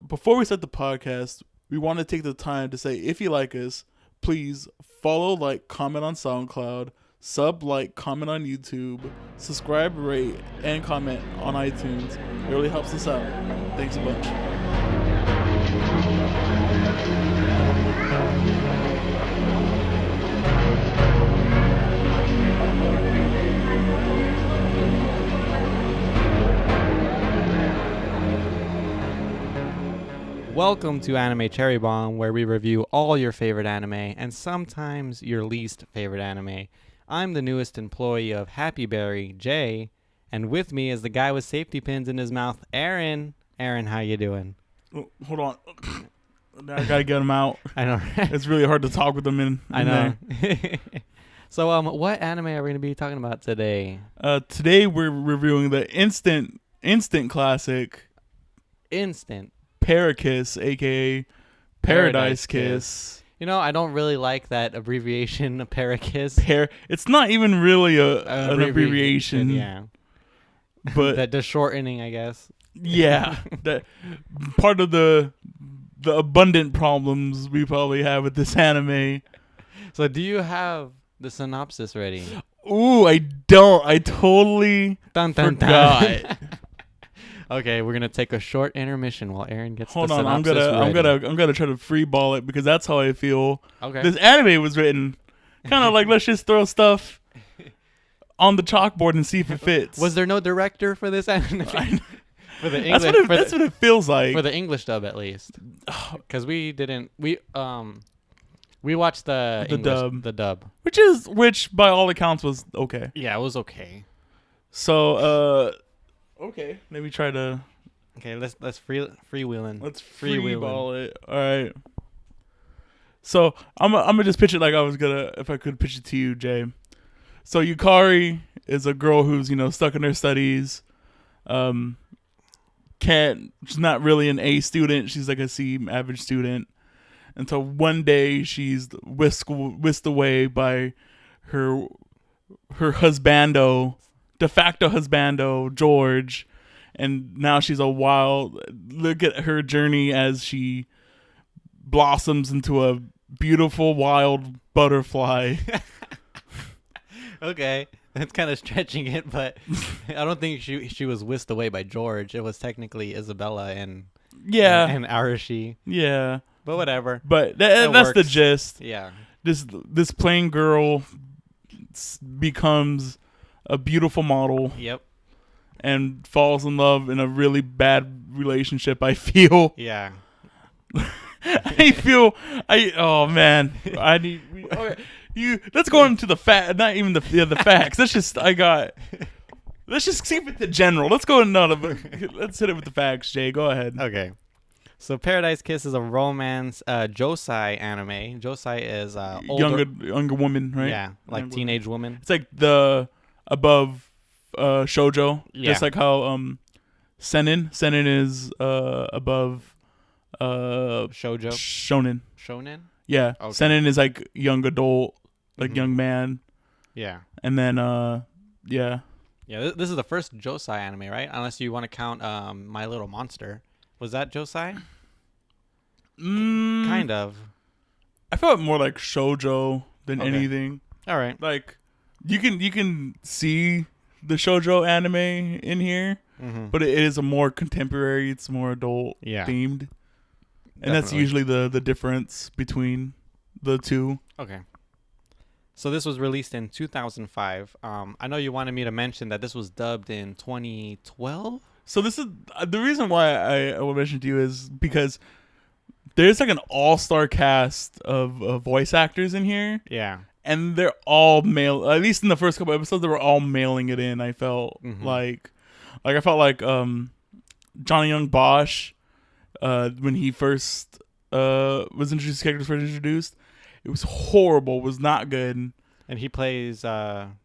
before we start the podcast, we want to take the time to say, if you like us, please follow, like, comment on SoundCloud, sub, like, comment on YouTube, subscribe, rate, and comment on iTunes. It really helps us out. Thanks a bunch. Welcome to Anime Cherry Bomb, where we review all your favorite anime and sometimes your least favorite anime. I'm the newest employee of Happy Berry, Jay, and with me is the guy with safety pins in his mouth, Aaron. Aaron, how you doing? Oh, hold on. Now I gotta get them out. I know. It's really hard to talk with them in I know. there. So, what anime are we gonna be talking about today? Today we're reviewing the instant classic Instant. Parakiss, aka Paradise Kiss. You know, I don't really like that abbreviation, Parakiss. It's not even really an abbreviation. Yeah. But the shortening, I guess. yeah, that part of the abundant problems we probably have with this anime. So, do you have the synopsis ready? Ooh, I don't. I totally forgot. Okay, we're gonna take a short intermission while Aaron gets Hold the on, synopsis I'm ready. gonna try to free ball it because that's how I feel. Okay. This anime was written kind of like, let's just throw stuff on the chalkboard and see if it fits. Was there no director for this anime? For the English, that's what it feels like. for the English dub, at least, because we watched the English, the dub, which by all accounts was okay. Yeah, it was okay. So okay, let me try to. Okay, let's freewheeling. Let's free ball it. All right. So I'm gonna just pitch it like I was gonna if I could pitch it to you, Jay. So Yukari is a girl who's stuck in her studies. She's not really an A student. She's like a C average student. Until one day she's whisked away by her husbando, de facto husbando, George. And now she's a wild. Look at her journey as she blossoms into a beautiful wild butterfly. Okay, that's kind of stretching it, but I don't think she was whisked away by George. It was technically Isabella and Arashi. Yeah, but whatever. But that's the gist. Yeah, this plain girl becomes a beautiful model. Yep. And falls in love in a really bad relationship, I feel. Yeah. Oh man. Let's go into the fact, not even the facts. Let's just keep it to general. Let's hit it with the facts, Jay. Go ahead. Okay. So Paradise Kiss is a romance josei anime. Josei is older, younger woman, right? Yeah, like younger teenage woman. It's like the above shoujo, yeah. Just like how seinen is above shoujo, shonen. Yeah, okay. Seinen is like young adult, like young man. Yeah, and then yeah. This is the first josei anime, right? Unless you want to count My Little Monster. Was that josei? Kind of. I felt more like shoujo than anything. All right, like you can see the shoujo anime in here, but it is a more contemporary. It's more adult themed, and that's usually the difference between the two. Okay. So this was released in 2005. I know you wanted me to mention that this was dubbed in 2012. So this is the reason why I will mention to you is because there's like an all-star cast of voice actors in here. Yeah. And they're all male. At least in the first couple episodes, they were all mailing it in. I felt like I felt like Johnny Young Bosch when he first was introduced. Characters first introduced. It was horrible. It was not good. And he plays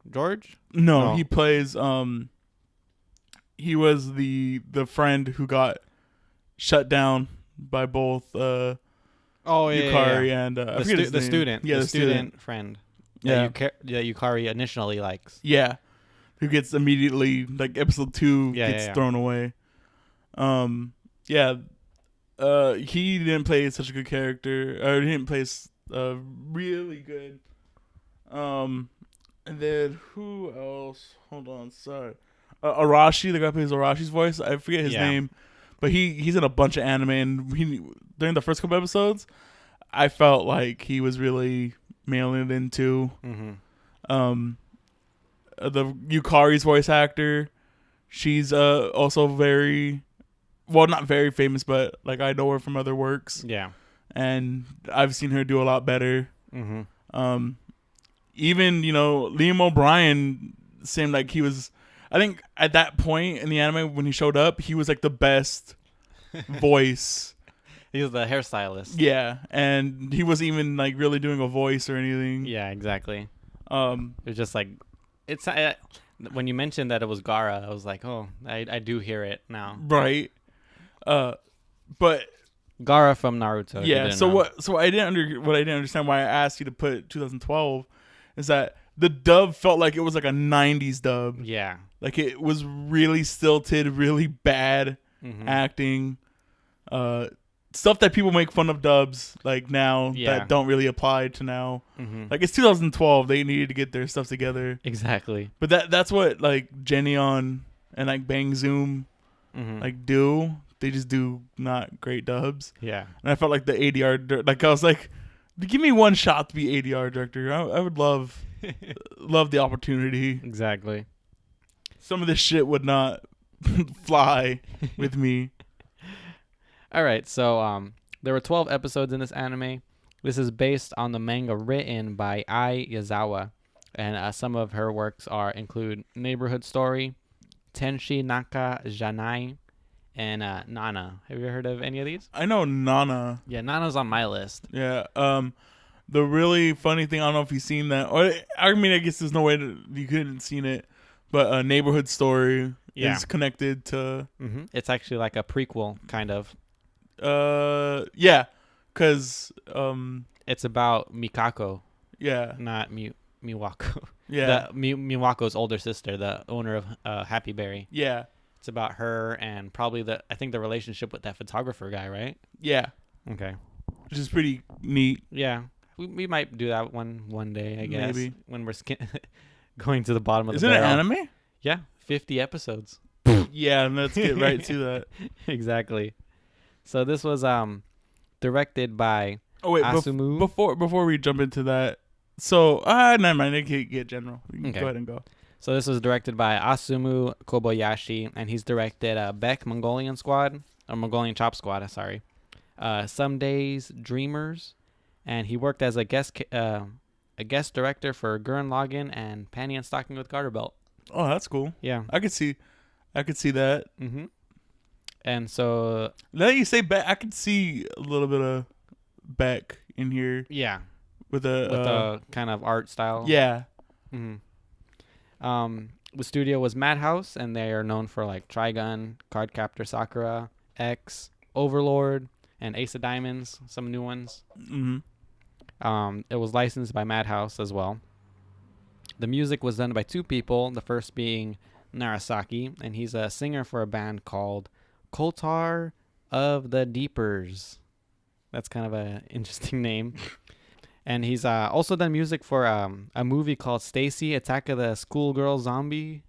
George? No, he plays he was the friend who got shut down by both Yukari and the student. Yeah, the student friend. Yeah, that Yukari initially likes. Yeah, who gets immediately, like episode 2 gets thrown away. he didn't play such a good character, or he didn't play really good. And then who else? Hold on, sorry. Arashi, the guy who plays Arashi's voice. I forget his name, but he's in a bunch of anime, and during the first couple episodes, I felt like he was really mailing it in too. Mm-hmm. The Yukari's voice actor, she's also very, well, not very famous, but like I know her from other works. Yeah. And I've seen her do a lot better. Mm-hmm. Even, Liam O'Brien seemed like he was, I think at that point in the anime when he showed up, he was like the best voice. He was the hairstylist. Yeah, and he wasn't even like really doing a voice or anything. Yeah, exactly. It was just like, when you mentioned that it was Gaara, I was like, oh, I do hear it now. Right. But Gaara from Naruto. Yeah. So what I didn't understand why I asked you to put 2012 is that the dub felt like it was like a 90s dub. Yeah. Like it was really stilted, really bad acting. Stuff that people make fun of dubs like now that don't really apply to now. Like it's 2012, they needed to get their stuff together. Exactly. But that's what like Geneon and like Bang Zoom like do. They just do not great dubs. Yeah. And I felt like the ADR, like I was like, give me one shot to be ADR director. I would love the opportunity. Exactly. Some of this shit would not fly with me. All right. So there were 12 episodes in this anime. This is based on the manga written by Ai Yazawa. And some of her works include Neighborhood Story, Tenshi Naka Janai, and Nana. Have you heard of any of these? I know Nana. Yeah, Nana's on my list. Yeah. The really funny thing, I don't know if you've seen that. Or I mean, I guess there's no way you couldn't have seen it. But Neighborhood Story is connected to. It's actually like a prequel, kind of. Yeah, because it's about Mikako. Yeah. Not Miwako. Yeah. Miwako's older sister, the owner of Happy Berry. Yeah. It's about her and probably the relationship with that photographer guy, right? Yeah. Okay. Which is pretty neat. Yeah. We might do that one day, I guess. Maybe. When we're going to the bottom of the barrel. Is it an anime? Yeah. 50 episodes. Yeah, and let's get right to that. Exactly. So this was directed by Asumu. Before we jump into that, so never mind. I can't get general. You can go ahead and go. So this was directed by Asumu Kobayashi, and he's directed Beck Mongolian Squad, or Mongolian Chop Squad. Sorry, Some Days Dreamers, and he worked as a guest director for Gurren Lagann and Panty and Stocking with Garter Belt. Oh, that's cool. Yeah, I could see that. And so now that you say Beck, I could see a little bit of Beck in here. Yeah, with a kind of art style. Yeah. The studio was Madhouse, and they are known for like Trigun, Cardcaptor Sakura, X, Overlord, and Ace of Diamonds. Some new ones. It was licensed by Madhouse as well. The music was done by two people. The first being Narasaki, and he's a singer for a band called Koltar of the Deepers. That's kind of an interesting name. And he's also done music for a movie called Stacy, Attack of the Schoolgirl Zombie.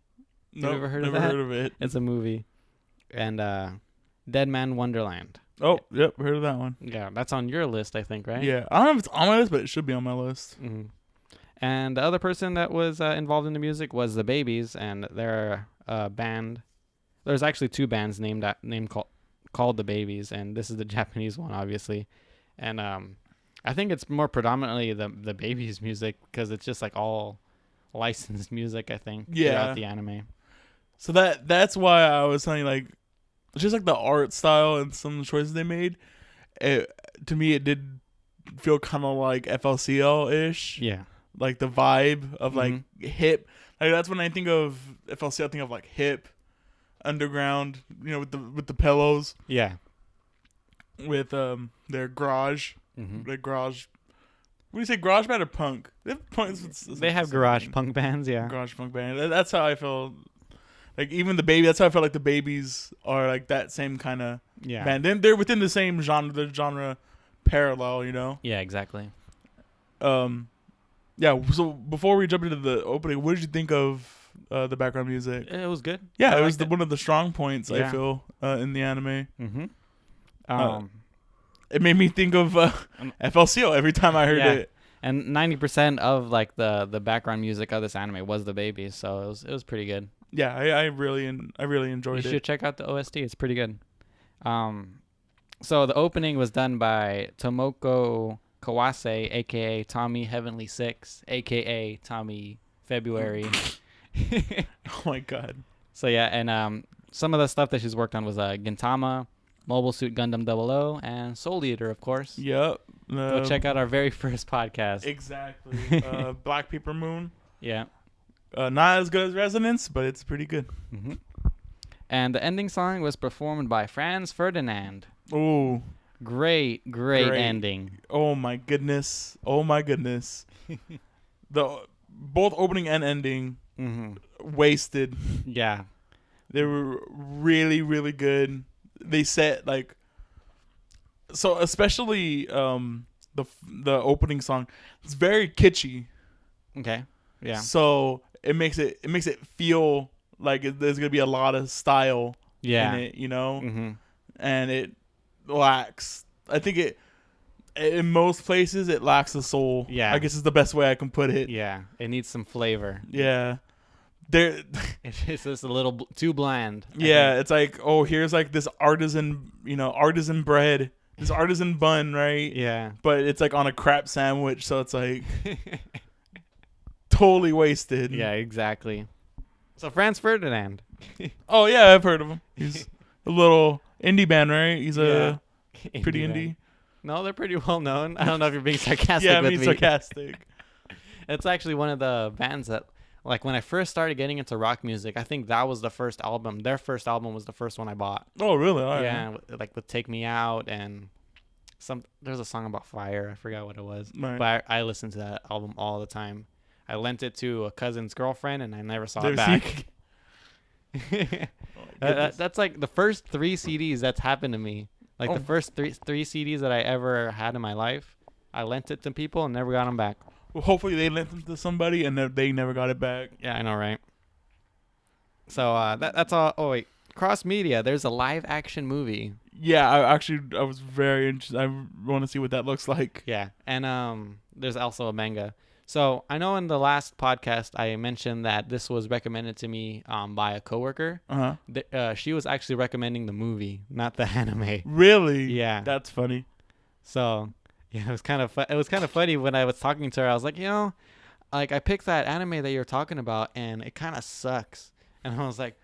No, you ever heard of that? Never heard of it. It's a movie. And Dead Man Wonderland. Oh, yep, heard of that one. Yeah, that's on your list, I think, right? Yeah, I don't know if it's on my list, but it should be on my list. And the other person that was involved in the music was the Babies, and they're a band. There's actually two bands named called the Babies, and this is the Japanese one, obviously. And I think it's more predominantly the Babies music because it's just like all licensed music, I think, throughout the anime. So that's why I was telling you, like, just like the art style and some of the choices they made, to me it did feel kind of like FLCL-ish. Yeah. Like the vibe of like hip. Like that's when I think of FLCL, I think of like hip, underground, with the pillows. Yeah. With their garage. Like garage. What do you say, garage band or punk? They have garage punk bands, yeah. Garage punk band. That's how I feel. Like even the Baby. That's how I felt like the Babies are like that same kind of Yeah. man, then they're within the same genre, the genre parallel, you know. Yeah, exactly. Yeah. So before we jump into the opening, what did you think of the background music? It was good. Yeah, I it was liked one of the strong points I Yeah. feel in the anime. Mm-hmm. It made me think of FLCO every time I heard Yeah. it. And 90% of like the background music of this anime was the baby, so it was pretty good. Yeah, I really enjoyed You it. should check out the OST. It's pretty good. So the opening was done by Tomoko Kawase, aka Tommy Heavenly Six, aka Tommy February. Oh my god. So yeah, and some of the stuff that she's worked on was Gintama, Mobile Suit Gundam 00, and Soul Eater, of course. Yep. Go check out our very first podcast. Exactly. Black Paper Moon. Yeah. Not as good as Resonance, but it's pretty good. Mm-hmm. And the ending song was performed by Franz Ferdinand. Oh. Great ending. Oh my goodness. Oh my goodness. Both opening and ending wasted. Yeah. They were really, really good. They set like so, especially the opening song. It's very kitschy. Okay. Yeah. So it makes it feel like there's gonna be a lot of style Yeah. in it, you know, Mm-hmm. and it lacks. I think it in most places it lacks the soul. Yeah. I guess is the best way I can put it. Yeah. It needs some flavor. Yeah. There. It's just a little too bland. Yeah, it's like, oh, here's like this artisan bread, this artisan bun, right? Yeah. But it's like on a crap sandwich, so it's like totally wasted. Yeah, exactly. So Franz Ferdinand. Oh yeah, I've heard of him. He's a little indie band, right? He's Yeah. pretty band. indie. No, they're pretty well known. I don't know if you're being sarcastic Yeah, I with mean me. sarcastic. It's actually one of the bands that, like, when I first started getting into rock music, I think that was the first album. Their first album was the first one I bought. Oh really? All right. Yeah, like with "Take Me Out" and there's a song about fire. I forgot what it was, Right. but I listened to that album all the time. I lent it to a cousin's girlfriend, and I never saw it Never seen back. Goodness. That's like the first 3 CDs that's happened to me. Like Oh. the first three CDs that I ever had in my life, I lent it to people and never got them back. Well, hopefully they lent them to somebody and they never got it back. Yeah, I know, right? So that's all. Oh wait, Cross Media. There's a live action movie. Yeah, I was very interested. I want to see what that looks like. Yeah, and there's also a manga. So I know in the last podcast I mentioned that this was recommended to me by a coworker. She was actually recommending the movie, not the anime. Really? Yeah. That's funny. So yeah, it was kind of funny when I was talking to her. I was like, like I picked that anime that you're talking about, and it kind of sucks. And I was like,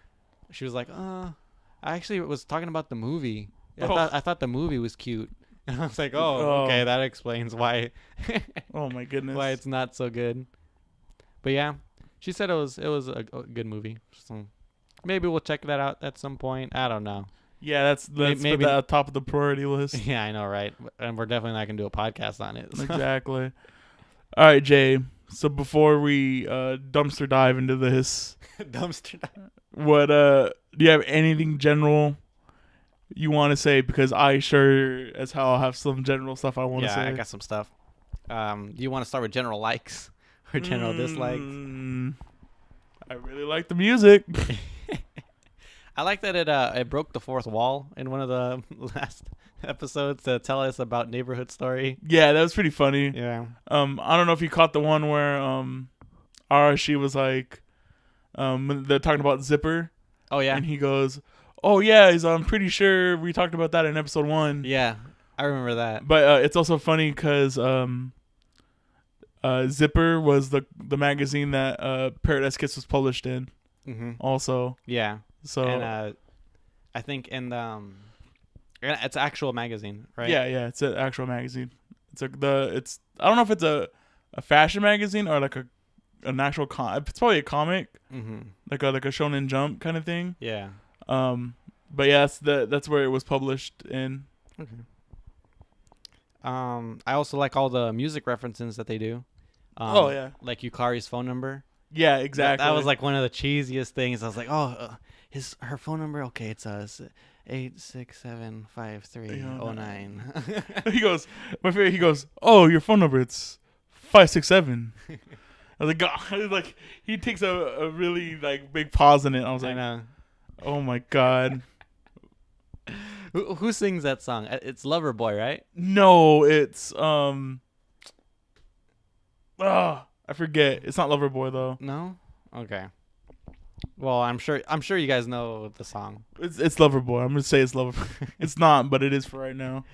she was like, I actually was talking about the movie. I thought the movie was cute. And I was like, oh, okay, that explains why. Oh my goodness. Why it's not so good. But yeah, she said it was a good movie. So maybe we'll check that out at some point. I don't know. Yeah, let's Maybe- put that at top of the priority list. Yeah, I know, right? And we're definitely not gonna do a podcast on it. so. Exactly. All right, Jay. So before we dumpster dive into this, Dumpster dive. what do you have anything general you want to say? Because I sure as hell have some general stuff I want to Yeah, say. I got some stuff. Do you want to start with general likes or general dislikes? I really like the music. I like that it broke the fourth wall in one of the last episodes to tell us about Neighborhood Story. Yeah, that was pretty funny. Yeah. I don't know if you caught the one where Arashi was like, when they're talking about Zipper, Oh yeah. and he goes, "Oh yeah, I'm pretty sure we talked about that in episode 1." Yeah, I remember that. But it's also funny because Zipper was the magazine that Paradise Kiss was published in. Mm-hmm. Also, Yeah. so And I think in the it's an actual magazine, right? yeah, it's an actual magazine. It's I don't know if it's a fashion magazine or like an actual it's probably a comic, Mm-hmm. like a Shonen Jump kind of thing. Yeah. But yeah, that's where it was published in. Okay. I also like all the music references that they do. Oh, yeah. Like Yukari's phone number. Yeah, exactly. That was like one of the cheesiest things. I was like, her phone number. Okay, it's 8675309. He goes, my favorite. He goes, oh, your phone number. It's 567. I was like, God. Like he takes a really like big pause in it. I was I like, know. oh my God. Who sings that song? It's Loverboy, right? No, it's I forget. It's not Loverboy though. No. Okay. Well, I'm sure you guys know the song. It's Loverboy. I'm gonna say it's Loverboy. It's not, but it is for right now.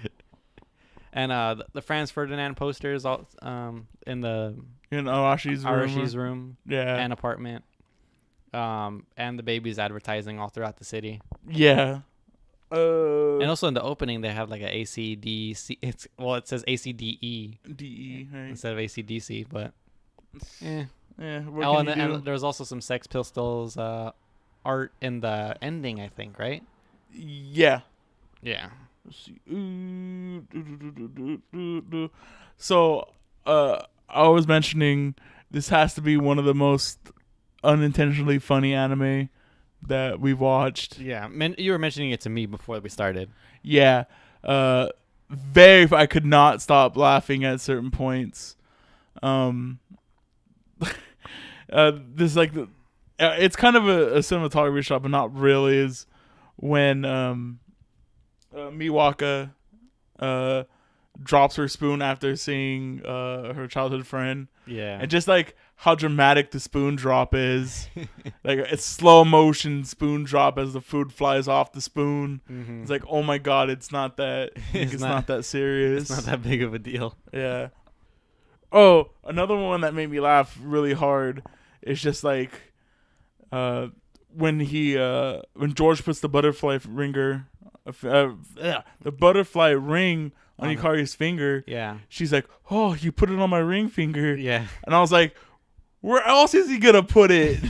And the Franz Ferdinand poster is all in the In Arashi's room Yeah. and apartment. And the baby's advertising all throughout the city. Yeah. And also in the opening they have like a ACDC. It says ACDE DE. Right? instead of ACDC, but Yeah. What oh, can you do? and there was also some Sex Pistols art in the ending, I think, right? Yeah. Yeah. Let's see. So, I was mentioning this has to be one of the most unintentionally funny anime that we've watched. Yeah. You were mentioning it to me before we started. Yeah. I could not stop laughing at certain points. This like it's kind of a cinematography shot, but not really. Is when Miwaka drops her spoon after seeing her childhood friend. Yeah. And just like how dramatic the spoon drop is. Like it's slow motion spoon drop as the food flies off the spoon. Mm-hmm. It's like, oh my God, it's not that it's not that serious. It's not that big of a deal. Yeah. Oh, another one that made me laugh really hard is just like when George puts the butterfly ring on Yukari's finger. Yeah. She's like, "Oh, you put it on my ring finger." Yeah. And I was like, "Where else is he gonna put it?"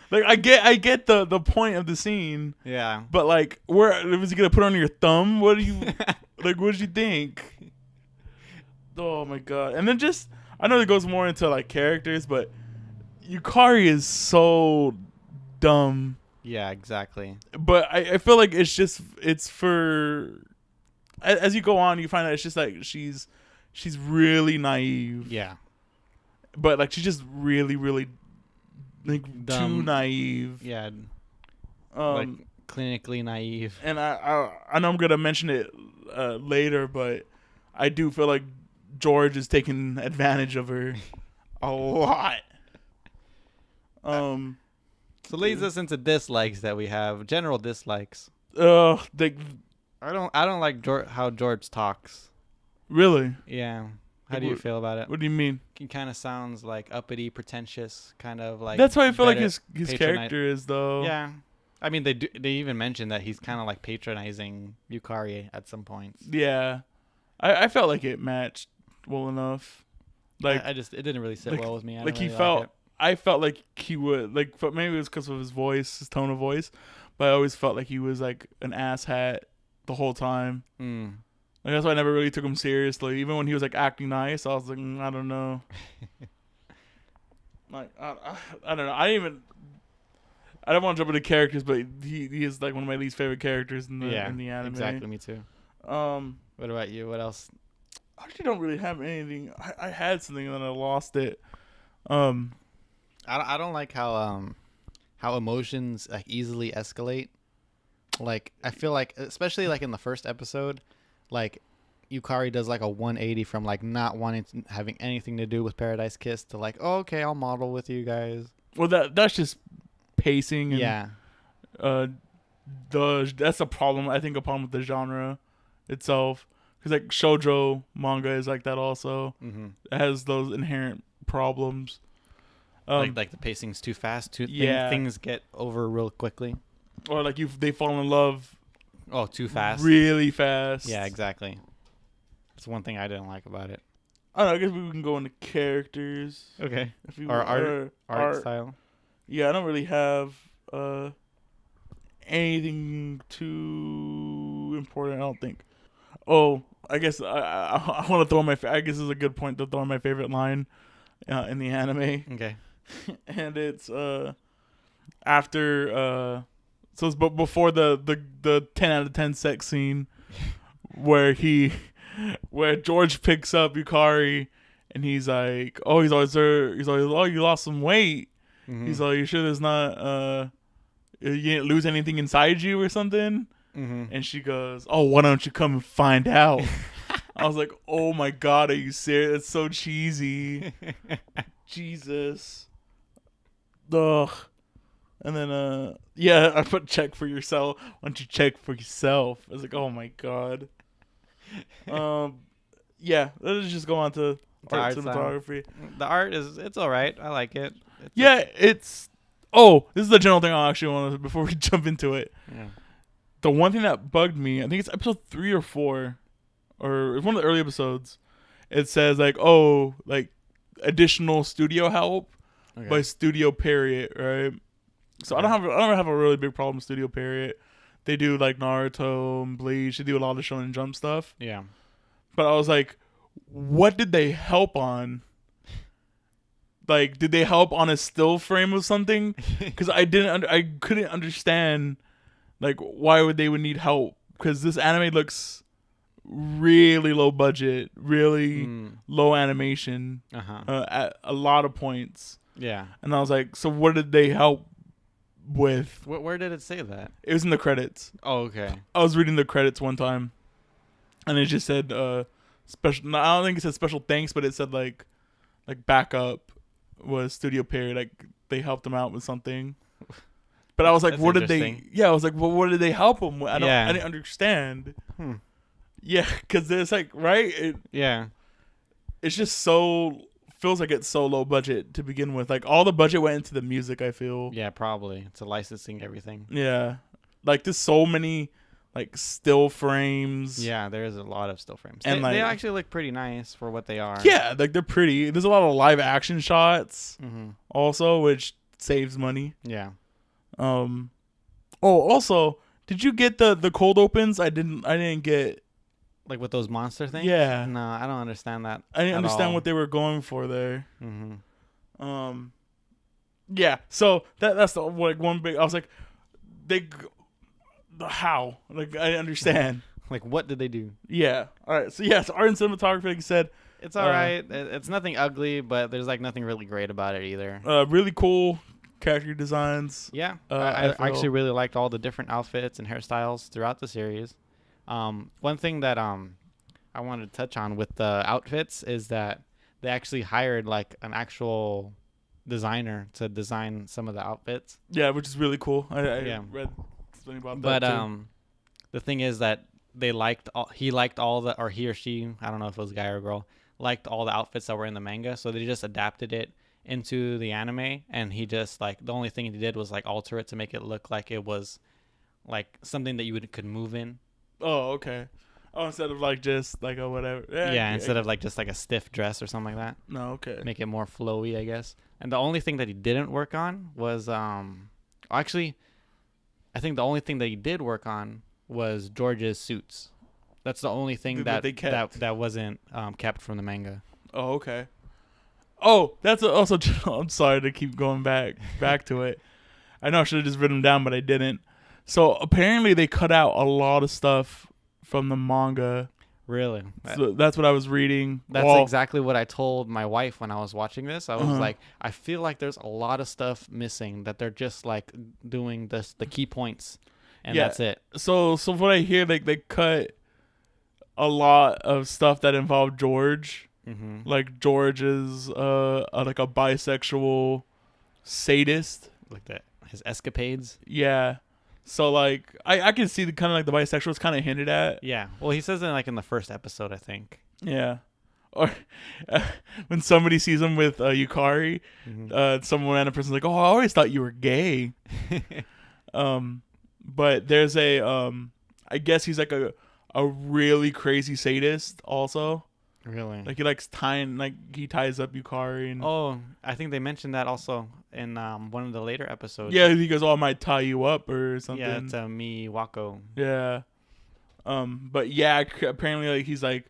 Like I get the point of the scene. Yeah. But like, where was he gonna put it on your thumb? What do you like? What did you think? Oh my God! And then just I know it goes more into like characters, but Yukari is so dumb. Yeah, exactly. But I feel like it's for as you go on, you find out it's just like she's really naive. Yeah. But like she's just really like Dumb. too naive. Yeah. Like clinically naive. And I know I'm gonna mention it later, but I do feel like George is taking advantage of her a lot. So leads us into dislikes that we have. General dislikes. I don't like how George talks. Really? Yeah. How do you feel about it? What do you mean? He kind of sounds like uppity, pretentious, kind of like. That's how I feel like better- his character is, though. Yeah. I mean, they even mentioned that he's kind of like patronizing Yukari at some points. Yeah. I felt like it matched well enough. Like it didn't really sit well with me. I felt like he would like, but maybe it was because of his voice, his tone of voice. But I always felt like he was like an asshat the whole time. Like, that's why I never really took him seriously. Even when he was like acting nice, I was like, I don't know. Like I don't know. I don't want to jump into characters, but he is like one of my least favorite characters in the anime. Exactly, me too. What about you? What else? I actually don't really have anything. I had something and then I lost it. I don't like how emotions like easily escalate. Like I feel like, especially like in the first episode, like Yukari does like a 180 from like not wanting to having anything to do with Paradise Kiss to like, oh, okay, I'll model with you guys. Well, that's just pacing. And, yeah. That's a problem. I think a problem with the genre itself, because like shoujo manga is like that also. Mm-hmm. It has those inherent problems. Like the pacing's too fast. Things get over real quickly. Or like they fall in love. Oh, too fast. Really fast. Yeah, exactly. That's one thing I didn't like about it. I don't know. I guess we can go into characters. Okay. If we Or art style. Yeah, I don't really have anything too important. I don't think. Oh, I guess I want to throw I guess this is a good point to throw in my favorite line in the anime. Okay. And it's after So it's before the 10 out of 10 sex scene where George picks up Yukari and he's like, oh, he's always there. He's like, oh, you lost some weight. Mm-hmm. He's like, you sure there's not you didn't lose anything inside you or something? Mm-hmm. And she goes, oh, why don't you come and find out? I was like, oh my God, are you serious? It's so cheesy. Jesus. Ugh. And then, yeah, I put check for yourself. Why don't you check for yourself? I was like, oh my God. Yeah, let's just go on to art cinematography. The art it's all right. I like it. It's oh, this is the general thing I actually want to, before we jump into it. Yeah. The one thing that bugged me, I think it's episode 3 or 4, or it's one of the early episodes. It says like, oh, like additional studio help by Studio Period, right? So I don't have a really big problem with Studio Period. They do like Naruto and Bleach. They do a lot of Shonen Jump stuff. Yeah. But I was like, what did they help on? Like, did they help on a still frame of something? Because I couldn't understand, like, why would need help? Because this anime looks really low budget, really low animation, at a lot of points. Yeah. And I was like, so what did they help with? Where did it say that? It was in the credits. Oh, okay. I was reading the credits one time, and it just said special. No, I don't think it said special thanks, but it said like backup was Studio Period. Like they helped them out with something. But I was like, what did they? Yeah, I was like, well, what did they help them with? I didn't understand. Yeah, because it's like it's just so feels like it's so low budget to begin with. Like all the budget went into the music. I feel. Yeah, probably it's a licensing everything. Yeah, like there's so many like still frames. Yeah, there's a lot of still frames, and they actually look pretty nice for what they are. Yeah, like they're pretty. There's a lot of live action shots, also, which saves money. Yeah. Oh, also, did you get the cold opens? I didn't get. Like with those monster things? Yeah. No, I don't understand that. I didn't understand what they were going for there. Yeah. So that's the like one big. I was like, how? Like I understand. Like what did they do? Yeah. All right. So yes, art and cinematography. Like you said, it's all right. It's nothing ugly, but there's like nothing really great about it either. Really cool character designs. Yeah. I actually really liked all the different outfits and hairstyles throughout the series. One thing that I wanted to touch on with the outfits is that they actually hired like an actual designer to design some of the outfits. Yeah, which is really cool. I read something about that. But the thing is that he liked all the, or he or she, I don't know if it was a guy or a girl, liked all the outfits that were in the manga, so they just adapted it into the anime, and he just like the only thing he did was like alter it to make it look like it was like something that you could move in. Oh, okay. Oh, instead of like just like a whatever. Yeah, instead of like just like a stiff dress or something like that. No, okay. Make it more flowy, I guess. And the only thing that he didn't work on was actually, I think the only thing that he did work on was George's suits. That's the only thing that wasn't kept from the manga. Oh, okay. Oh, that's also. I'm sorry to keep going back to it. I know I should have just written them down, but I didn't. So apparently they cut out a lot of stuff from the manga. Really? So that's what I was reading. That's exactly what I told my wife when I was watching this. I was like, I feel like there's a lot of stuff missing, that they're just like doing the key points, and that's it. So what I hear, like they cut a lot of stuff that involved George. Like George is like a bisexual sadist. Like that, his escapades. Yeah. So like I can see the kind of like the bisexual is kind of hinted at. Yeah. Well, he says it like in the first episode, I think. Yeah. Or when somebody sees him with Yukari, some random person's like, "Oh, I always thought you were gay." But there's I guess he's like a really crazy sadist also. Really? Like he likes he ties up Yukari and. Oh, I think they mentioned that also in one of the later episodes. Yeah, he goes, "Oh, I might tie you up or something." Yeah, it's Miyako. Yeah. But yeah, apparently like he's like,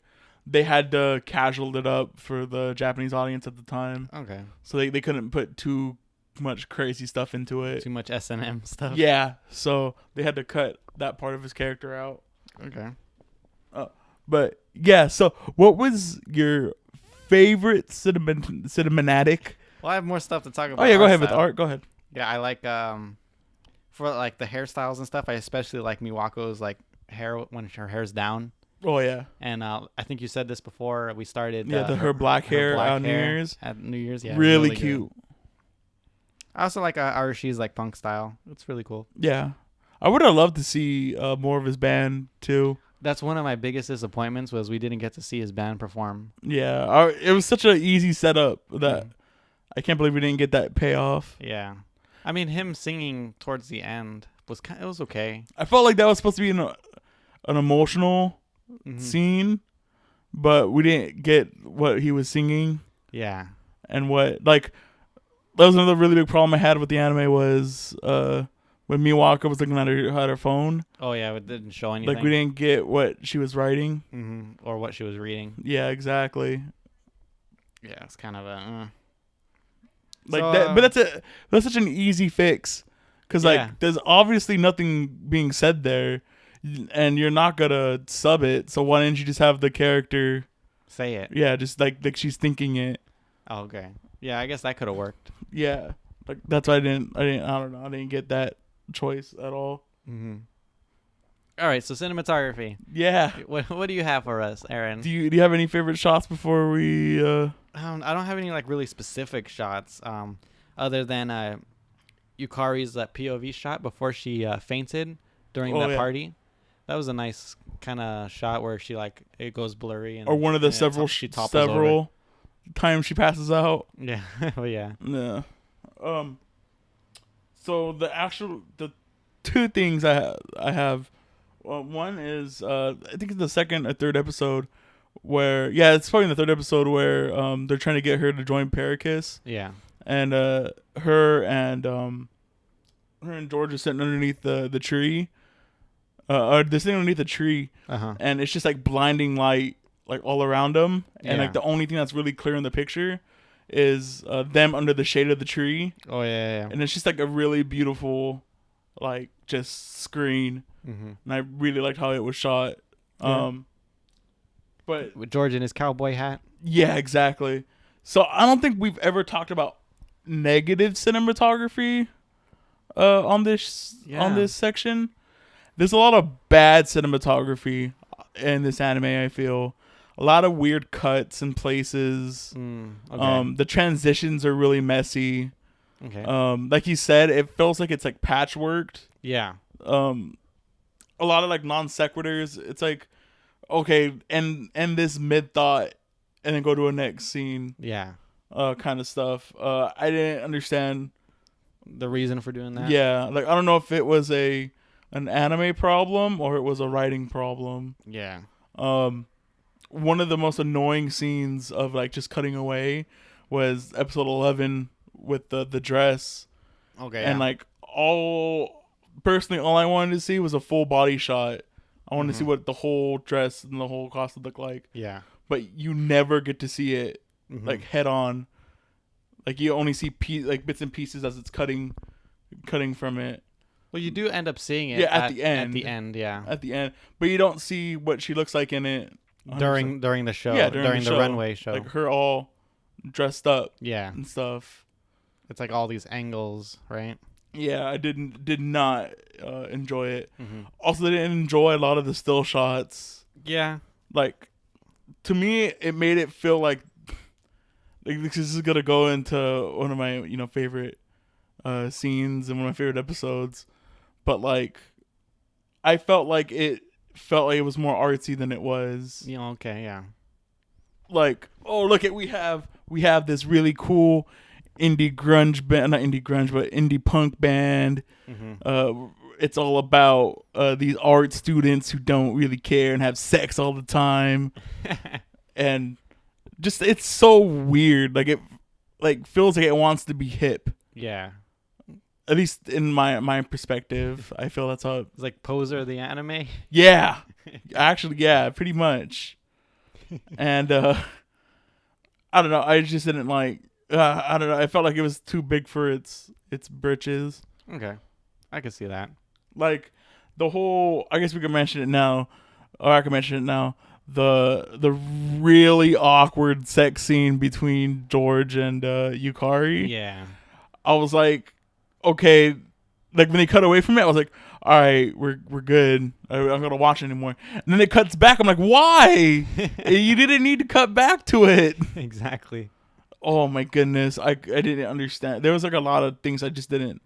they had to casual it up for the Japanese audience at the time. Okay. So they couldn't put too much crazy stuff into it. Too much S&M stuff. Yeah, so they had to cut that part of his character out. Okay. But yeah, so what was your favorite cinematic? Well, I have more stuff to talk about. Oh yeah, go art ahead with style. art. Go ahead. Yeah, I like for like the hairstyles and stuff. I especially like Miwako's like hair when her hair's down. Oh yeah, And I think you said this before we started. yeah. Her black hair black on New hair Year's, at New Year's. Yeah, really good. cute. I also like Arashi's like punk style. It's really cool. Yeah, I would have loved to see more of his band too. That's one of my biggest disappointments was we didn't get to see his band perform. Yeah, it was such an easy setup that I can't believe we didn't get that payoff. Yeah, I mean him singing towards the end was it was okay. I felt like that was supposed to be an emotional scene, but we didn't get what he was singing. Yeah, and what like that was another really big problem I had with the anime was when Miwaka was looking at her phone. Oh yeah, it didn't show anything. Like we didn't get what she was writing or what she was reading. Yeah, exactly. Yeah, it's kind of a like so, that. But that's such an easy fix because yeah. like there's obviously nothing being said there, and you're not gonna sub it. So why didn't you just have the character say it? Yeah, just like she's thinking it. Oh, okay. Yeah, I guess that could have worked. Yeah, like that's why I don't know. I didn't get that choice at all. All right, so cinematography. Yeah. What do you have for us, Aaron? Do you have any favorite shots before we? I don't have any like really specific shots, other than Yukari's POV shot before she fainted during that party. That was a nice kind of shot where she like it goes blurry and or one of the several times she passes out. Yeah. Oh yeah. Yeah. So the two things I have. One is I think it's the second or third episode where it's probably in the third episode where they're trying to get her to join Parakiss. Yeah. And her and George are sitting underneath the tree. Or they're sitting underneath the tree, and it's just like blinding light like all around them, and like the only thing that's really clear in the picture is them under the shade of the tree. Oh yeah. And it's just like a really beautiful, like just screen. And I really liked how it was shot. But with George in his cowboy hat. Yeah, exactly. So I don't think we've ever talked about negative cinematography on this section. There's a lot of bad cinematography in this anime, I feel. A lot of weird cuts and places. Okay. The transitions are really messy. Okay. Like you said, it feels like it's like patchworked. Yeah. A lot of like non sequiturs. It's like, okay, end this mid thought and then go to a next scene. Yeah. Kind of stuff. I didn't understand the reason for doing that. Yeah, like I don't know if it was an anime problem or it was a writing problem. Yeah. One of the most annoying scenes of like just cutting away was episode 11 with the dress. Okay. And like all I wanted to see was a full body shot. I wanted to see what the whole dress and the whole costume looked like. Yeah. But you never get to see it like head on. Like you only see bits and pieces as it's cutting from it. Well, you do end up seeing it at the end. At the end, yeah. At the end, but you don't see what she looks like in it 100%. during the show. Yeah, during the runway show. Like her all dressed up. Yeah. And stuff. It's like all these angles, right? Yeah, I did not enjoy it. Also, I didn't enjoy a lot of the still shots. Yeah. Like, to me, it made it feel like this is gonna go into one of my favorite scenes and one of my favorite episodes, but like, I felt like it was more artsy than it was. Yeah. Okay. Yeah. Like, oh look at we have this really cool indie grunge band, not indie grunge, but indie punk band. It's all about these art students who don't really care and have sex all the time, and just it's so weird. Like it, like feels like it wants to be hip. Yeah. At least in my perspective, I feel that's how it's like Poser the anime. Yeah, actually, yeah, pretty much. And I don't know. I just didn't like I don't know. I felt like it was too big for its britches. Okay, I could see that. Like the whole. I guess we can mention it now, or I can mention it now. The really awkward sex scene between George and Yukari. Yeah. I was like, okay, like when they cut away from it, I was like, all right, we're good. I'm gonna watch it anymore. And then it cuts back. I'm like, why? You didn't need to cut back to it. Exactly. Oh my goodness, I didn't understand. There was like a lot of things I just didn't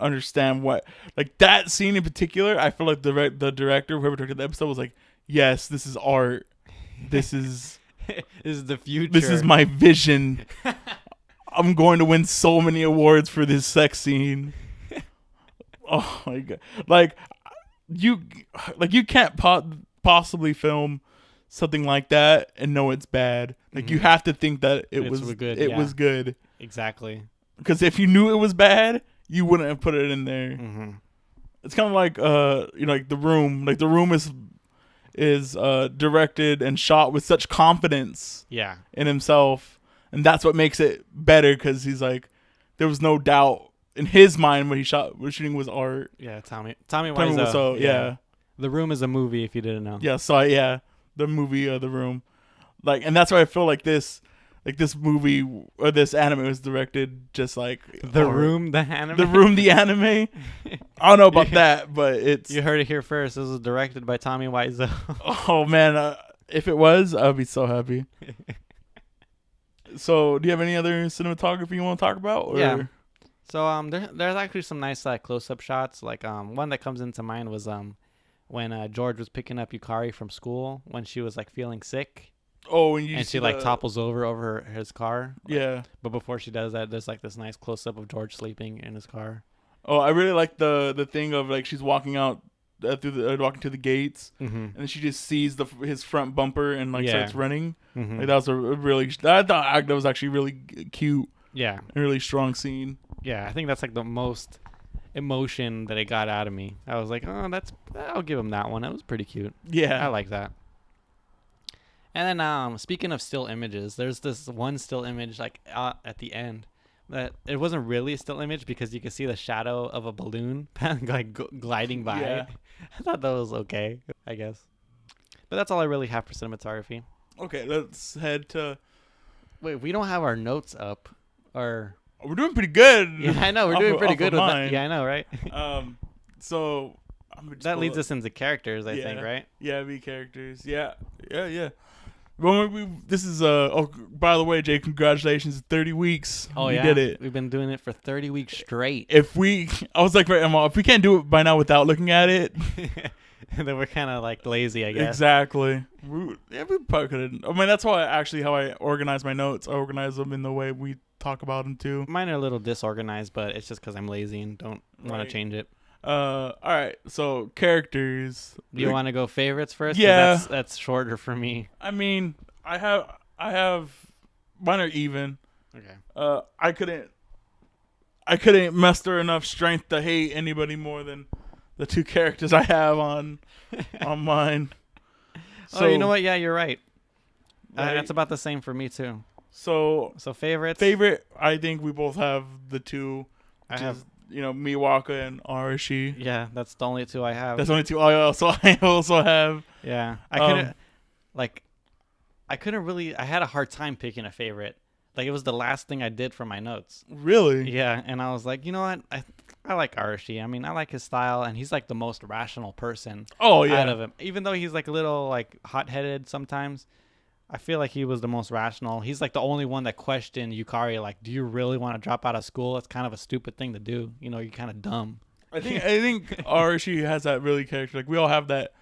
understand. What like that scene in particular, I feel like the director, whoever directed the episode, was like, yes, this is art. This is This is the future. this is my vision. I'm going to win so many awards for this sex scene. Oh my god! Like you can't possibly film something like that and know it's bad. Like you have to think that it was good. It was good. Exactly. Because if you knew it was bad, you wouldn't have put it in there. Mm-hmm. It's kind of like like The Room. Like The Room is directed and shot with such confidence. Yeah. In himself, and that's what makes it better. Because he's like, there was no doubt in his mind when he was shooting was art. Yeah. Tommy Wiseau. So yeah. The Room is a movie. If you didn't know. Yeah. So the movie The Room, like, and that's why I feel like this movie or this anime was directed just like The Room, the anime. The Room, the anime. I don't know about that, but it's. You heard it here first. This was directed by Tommy Wiseau. Oh man, if it was, I'd be so happy. So, do you have any other cinematography you want to talk about? Or? Yeah. So there's actually some nice close-up shots. Like one that comes into mind was when George was picking up Yukari from school when she was like feeling sick. Oh, and she like topples over his car. Yeah. But before she does that, there's like this nice close-up of George sleeping in his car. Oh, I really like the thing of like she's walking out walking to the gates, and then she just sees his front bumper and like starts running. Mm-hmm. Like that was a really. I thought that was actually really cute. Yeah. A really strong scene. Yeah, I think that's like the most emotion that it got out of me. I was like, oh, I'll give him that one. That was pretty cute. Yeah, I like that. And then speaking of still images, there's this one still image like at the end that it wasn't really a still image because you could see the shadow of a balloon like gliding by. Yeah. I thought that was okay, I guess. But that's all I really have for cinematography. Okay, let's head to. Wait, we don't have our notes up. Or we're doing pretty good. Yeah, I know we're doing pretty good with that. Yeah, I know, right? So that leads us into characters, I think, right? Yeah, be characters. Yeah. Well, this is by the way, Jay, congratulations, 30 weeks. Oh, we did it. We've been doing it for 30 weeks straight. I was like, if we can't do it by now without looking at it, then we're kind of like lazy, I guess. Exactly. We probably could. I mean, that's how I organize my notes. I organize them in the way we talk about them too. Mine are a little disorganized, but it's just because I'm lazy and don't want to change it. All right. So characters. Do you want to go favorites first? Yeah. That's shorter for me. I mean, I have mine are even. Okay. I couldn't muster enough strength to hate anybody more than the two characters I have on mine. So you know what? Yeah, you're right. That's about the same for me too. So favorites. Favorite, I think we both have the two. I have. Miwaka and Arashi. Yeah, that's the only two I have. That's the only two I also have. Yeah, I couldn't really. I had a hard time picking a favorite. Like it was the last thing I did for my notes. Really? Yeah, and I was like, you know what? I like Arashi. I mean, I like his style, and he's like the most rational person. Oh yeah. Out of him, even though he's like a little like hot-headed sometimes. I feel like he was the most rational. He's like the only one that questioned Yukari, like, do you really want to drop out of school? It's kind of a stupid thing to do. You're kind of dumb. I think Arashi has that really character. Like we all have that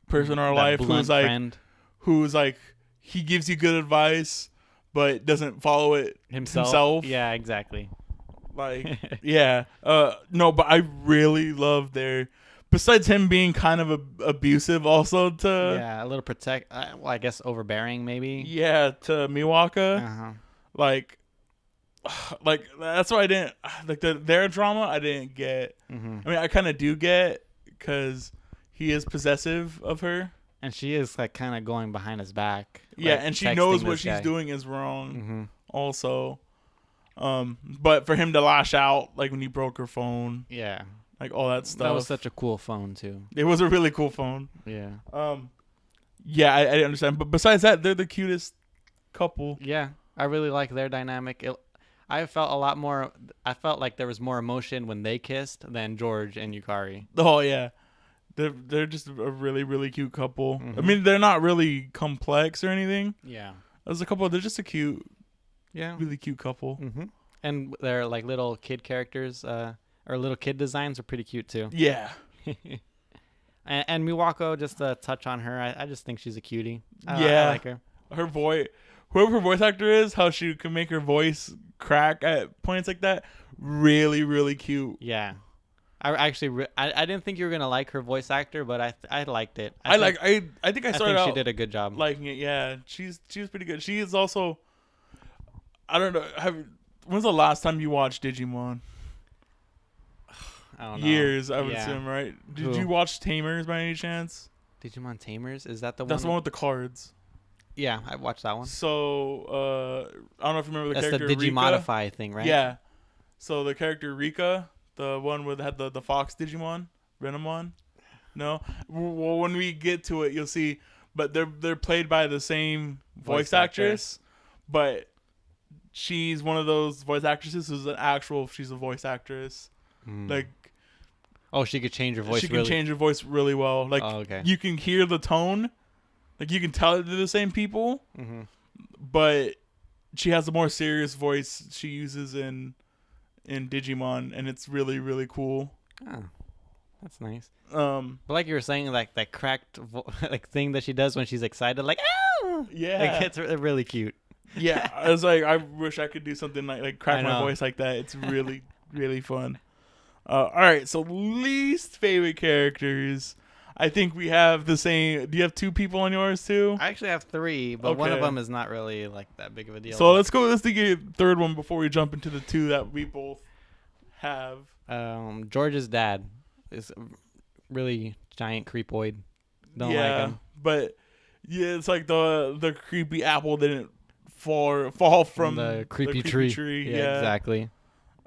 person in our life who's like he gives you good advice but doesn't follow it himself. Yeah, exactly. Like yeah. No, but I really love besides him being kind of abusive also to... Yeah, a little I guess overbearing maybe. Yeah, to Miwaka. Uh-huh. Like that's why I didn't... Like their drama I didn't get. Mm-hmm. I mean, I kind of do get because he is possessive of her. And she is like kind of going behind his back. Yeah, and she knows what she's doing is wrong mm-hmm. also. But for him to lash out, like when he broke her phone, Yeah. like all that stuff. That was such a cool phone too. It was a really cool phone. Yeah. Yeah, I understand. But besides that, they're the cutest couple. Yeah. I really like their dynamic. I felt a lot more. I felt like there was more emotion when they kissed than George and Yukari. Oh yeah, they're just a really really cute couple. Mm-hmm. I mean, they're not really complex or anything. Yeah. As a couple, they're just a cute, Yeah. really cute couple. Mm-hmm. And their like little kid characters, or little kid designs are pretty cute too. Yeah, and Miwako, just to touch on her, I just think she's a cutie. I like her. her voice, whoever her voice actor is, how she can make her voice crack at points like that, really really cute. Yeah. I actually I didn't think you were gonna like her voice actor, but I liked it. I think I started out she did a good job. liking it. Yeah, she was pretty good. She is also, I don't know. When's the last time you watched Digimon? I don't know. Years, I would assume, right? Did Who? you watch Tamers by any chance? Digimon Tamers? Is that the That's the one? one with the cards. Yeah, I watched that one. So, I don't know if you remember the That's the character Rika. Digimodify thing, right? Yeah. So the character Rika, the one with had the Fox Digimon, Renamon. No. Well, when we get to it, you'll see. But they're played by the same voice actress, but she's one of those voice actresses who's she's a voice actress. Like, oh, she could change her voice. she can change her voice really well. Like, Oh, okay. you can hear the tone. Like, you can tell they're the same people, but she has a more serious voice she uses in Digimon, and it's really, really cool. Oh, that's nice. But But like you were saying, like that cracked like thing that she does when she's excited, like oh, yeah, like it's really cute. yeah. I was like, I wish I could do something like crack I my know. voice like that. It's really, really fun. All right, so least favorite characters. I think we have the same. Do you have two people on yours too? I actually have 3, but one of Okay. them is not really like that big of a deal. So let's go. Let's get a third one before we jump into the two that we both have. George's dad is a really giant creepoid. Don't like him. But yeah, it's like the creepy apple didn't fall from the creepy tree. Yeah, exactly.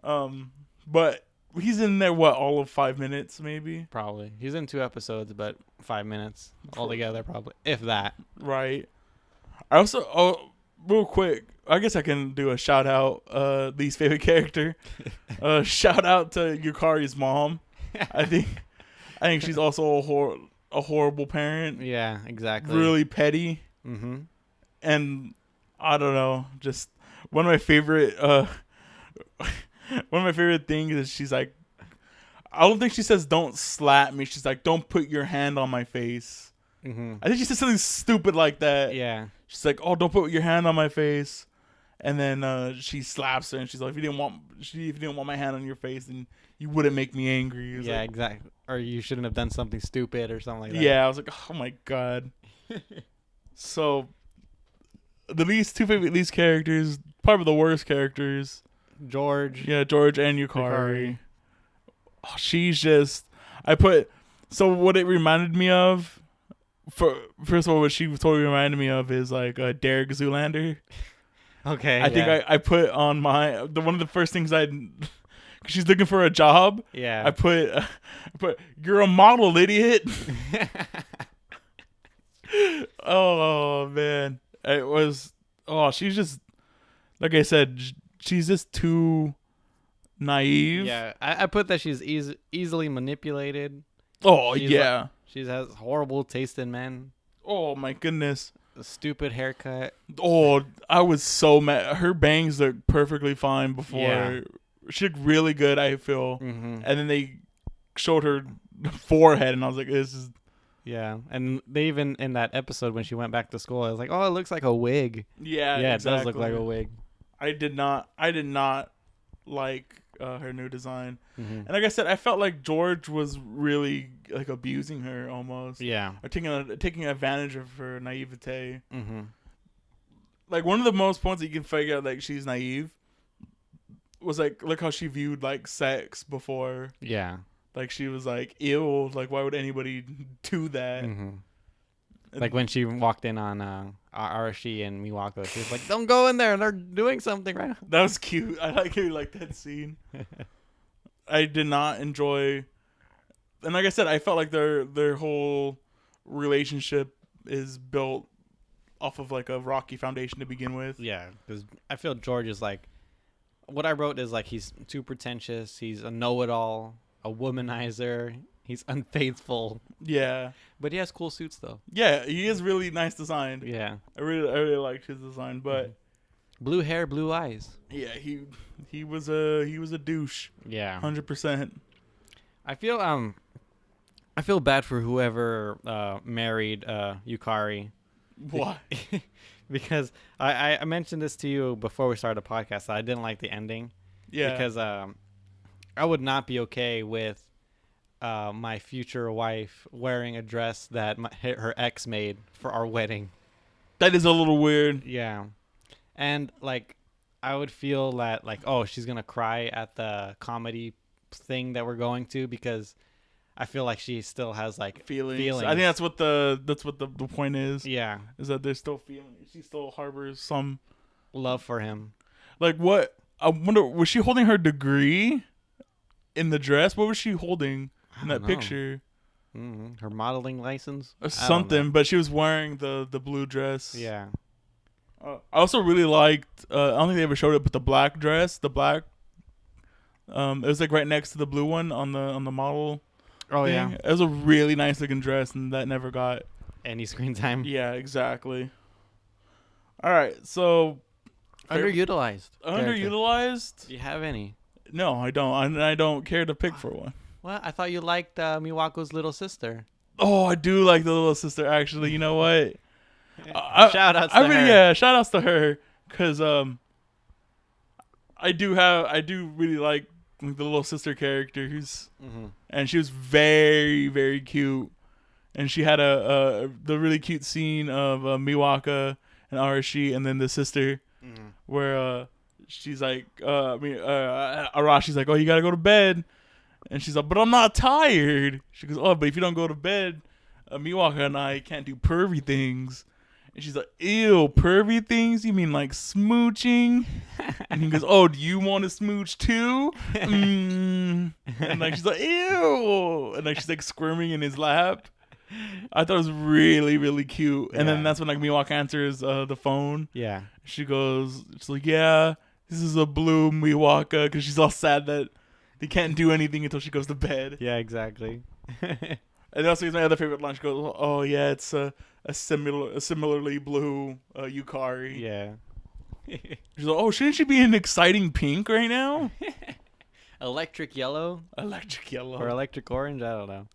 But he's in there all of 5 minutes maybe. Probably. He's in 2 episodes, but 5 minutes altogether, probably, if that. Right. I also real quick, I guess I can do a shout out least favorite character. Shout out to Yukari's mom. I think she's also a horrible parent. Yeah, exactly. Really petty. Mm-hmm. And I don't know, just one of my favorite things is she's like, I don't think she says don't slap me. She's like, don't put your hand on my face. Mm-hmm. I think she said something stupid like that. Yeah. She's like, oh, don't put your hand on my face. And then she slaps her and she's like, if you didn't want my hand on your face, then you wouldn't make me angry. Yeah, like, exactly. Or you shouldn't have done something stupid or something like that. yeah, I was like, oh my God. So the two favorite least characters, probably the worst characters. George. Yeah, George and Yukari. Oh, she's just. So what it reminded me of. First of all, what she totally reminded me of is like Derek Zoolander. Okay. I think I put on one of the first things cause she's looking for a job. Yeah. I put you're a model, idiot. Oh man, it was. Oh, she's just like I said. She's just too naive. Yeah. I put that she's easily manipulated. Oh She's yeah. She has horrible taste in men. Oh my goodness. A stupid haircut. Oh, I was so mad. Her bangs looked perfectly fine before. Yeah. She looked really good, I feel. Mm-hmm. And then they showed her forehead, and I was like, this is. Yeah. And they even, in that episode when she went back to school, I was like, oh, it looks like a wig. Yeah, Yeah, exactly. it does look like a wig. I did not like her new design. Mm-hmm. And like I said, I felt like George was really like abusing her almost. Yeah. Or taking advantage of her naivete. Mm-hmm. Like one of the most points that you can figure out like she's naive was like look how she viewed like sex before. Yeah. Like she was like, ew, like why would anybody do that? Mm-hmm. Like when she walked in on Arashi and Miwako, she was like, "Don't go in there. They're doing something right now." That was cute. I really like that scene. I did not enjoy, and like I said, I felt like their whole relationship is built off of like a rocky foundation to begin with. Yeah, because I feel George is like, what I wrote is like he's too pretentious. He's a know-it-all, a womanizer. He's unfaithful. Yeah, but he has cool suits though. Yeah, he is really nice designed. Yeah, I really liked his design, but blue hair, blue eyes. Yeah, he was a douche. Yeah, 100%. I feel bad for whoever married Yukari. Why? Because I mentioned this to you before we started the podcast. I didn't like the ending. Yeah. Because I would not be okay with my future wife wearing a dress that her ex made for our wedding. That is a little weird. Yeah. And like I would feel that like, oh, she's gonna cry at the comedy thing that we're going to, because I feel like she still has like feelings. I think that's what the point is. Yeah. Is that there's still feelings. She still harbors some love for him. Like what? I wonder, was she holding her degree in the dress? What was she holding in that picture? Mm-hmm. Her modeling license or something, but she was wearing the blue dress. Yeah. I also really liked. I don't think they ever showed it, but the black dress, it was like right next to the blue one on the model. Oh thing. Yeah. It was a really nice looking dress, and that never got any screen time. Yeah, exactly. All right, so underutilized. Underutilized. Do you have any? No, I don't. I don't care to pick for one. Well, I thought you liked Miwako's little sister. Oh, I do like the little sister. Actually, you know what? Shout outs to her. Yeah, shout outs to her, because I do really like the little sister character and she was very, very cute, and she had the really cute scene of Miwaka and Arashi, and then the sister where she's like Arashi's like, oh, you gotta go to bed, and she's like, but I'm not tired. She goes, oh, but if you don't go to bed, Miwaka and I can't do pervy things. And she's like, ew, pervy things? You mean like smooching? And he goes, oh, do you want to smooch too? And like she's like, ew. And like she's like squirming in his lap. I thought it was really, really cute. And then that's when like Miwaka answers the phone. Yeah. She's like, yeah, this is a blue Miwaka, because she's all sad that they can't do anything until she goes to bed. Yeah, exactly. And also my other favorite line. She goes, oh yeah, it's a similarly blue Yukari. Yeah. She's like, oh, shouldn't she be in exciting pink right now? Electric yellow? Electric yellow. Or electric orange? I don't know.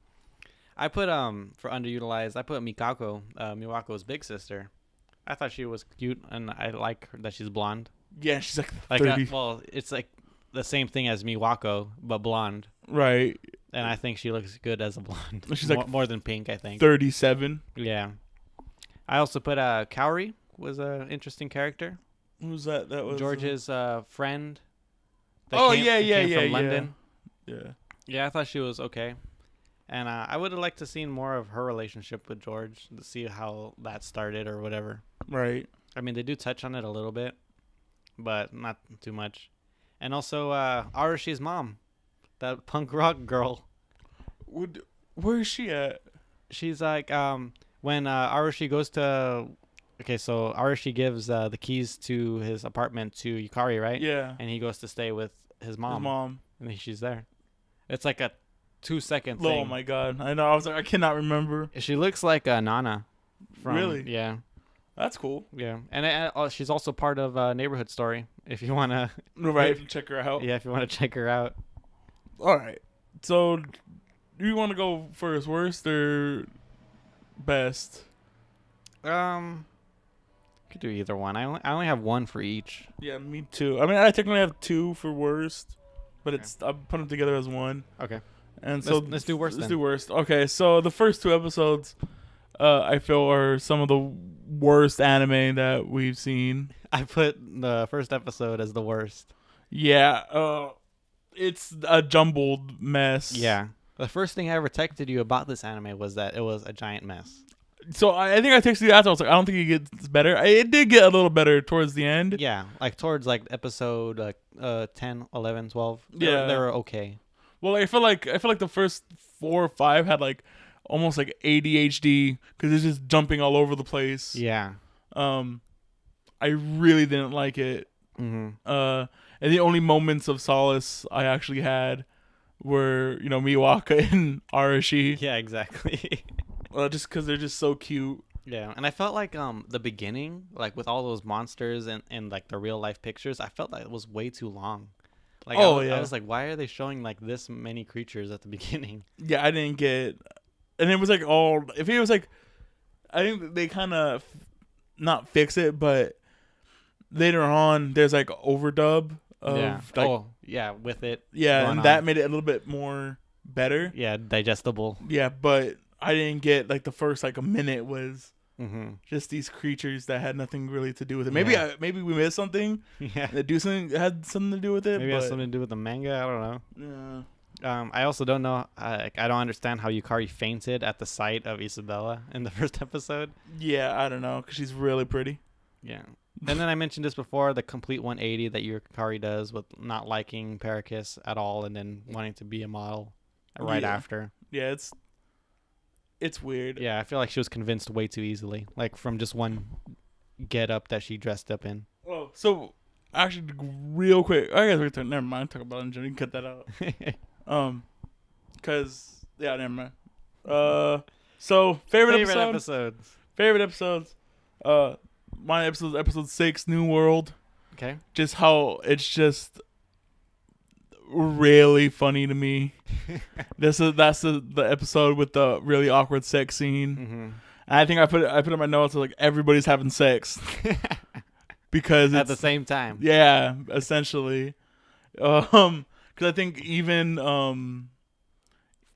I put for underutilized, I put Mikako, Miwako's big sister. I thought she was cute, and I like her that she's blonde. Yeah, she's like 30. Well, it's like the same thing as Miwako, but blonde. Right. And I think she looks good as a blonde. She's like more than pink, I think. 37. Yeah. I also put Kaori was an interesting character. Who's that? That was George's friend. From London. Yeah. Yeah, I thought she was okay. And I would have liked to seen more of her relationship with George, to see how that started or whatever. Right. I mean, they do touch on it a little bit, but not too much. And also Arashi's mom, that punk rock girl. Where is she at? She's like, when Arashi goes to... Okay, so Arashi gives the keys to his apartment to Yukari, right? Yeah. And he goes to stay with his mom. His mom. And she's there. It's like a 2-second thing. Oh my god. I know. I was like, I cannot remember. She looks like Nana. Really? Yeah. That's cool. Yeah. And she's also part of Neighborhood Story, if you want to... Right, check her out. Yeah, if you want to check her out. All right. So, do you want to go first, worst, or best? Could do either one. I only have one for each. Yeah, me too. I mean, I technically have two for worst, but I put them together as one. Okay. And so let's do worst. Let's do worst. Okay, so the first two episodes, I feel are some of the worst anime that we've seen. I put the first episode as the worst. Yeah. It's a jumbled mess. Yeah. The first thing I ever texted you about this anime was that it was a giant mess. So I think I texted you after. I was like, I don't think it gets better. It did get a little better towards the end. Yeah, like towards like episode 10, 11, 12. Yeah. They were okay. Well, I feel like the first 4 or 5 had like almost like ADHD because it's just jumping all over the place. Yeah. I really didn't like it. Mm-hmm. And the only moments of solace I actually had were, Miwaka and Arashi. Yeah, exactly. Just because they're just so cute. Yeah, and I felt like the beginning, like with all those monsters and like the real life pictures, I felt like it was way too long. Like I was like, why are they showing like this many creatures at the beginning? Yeah, I didn't get, and it was like if it was like, I think they kind of not fix it, but later on there's like overdub of with it. Yeah, and that made it a little bit more better. Yeah, digestible. Yeah, but I didn't get like the first like a minute was just these creatures that had nothing really to do with it. Maybe maybe we missed something. Yeah, that had something to do with it. Maybe it has something to do with the manga. I don't know. Yeah. I also don't know. I don't understand how Yukari fainted at the sight of Isabella in the first episode. Yeah, I don't know because she's really pretty. Yeah. And then I mentioned this before, the complete 180 that Yukari does with not liking Paracus at all and then wanting to be a model right after. Yeah, it's weird. Yeah, I feel like she was convinced way too easily, like from just one get up that she dressed up in. Oh, so actually, real quick, I guess never mind. Talk about it in general. You can cut that out. Cause never mind. So favorite episodes. Favorite episodes. My episode 6, New World. Okay. Just how it's just really funny to me. That's the episode with the really awkward sex scene. Mm-hmm. And I think I put in my notes like everybody's having sex because at the same time. Yeah, essentially. Because I think even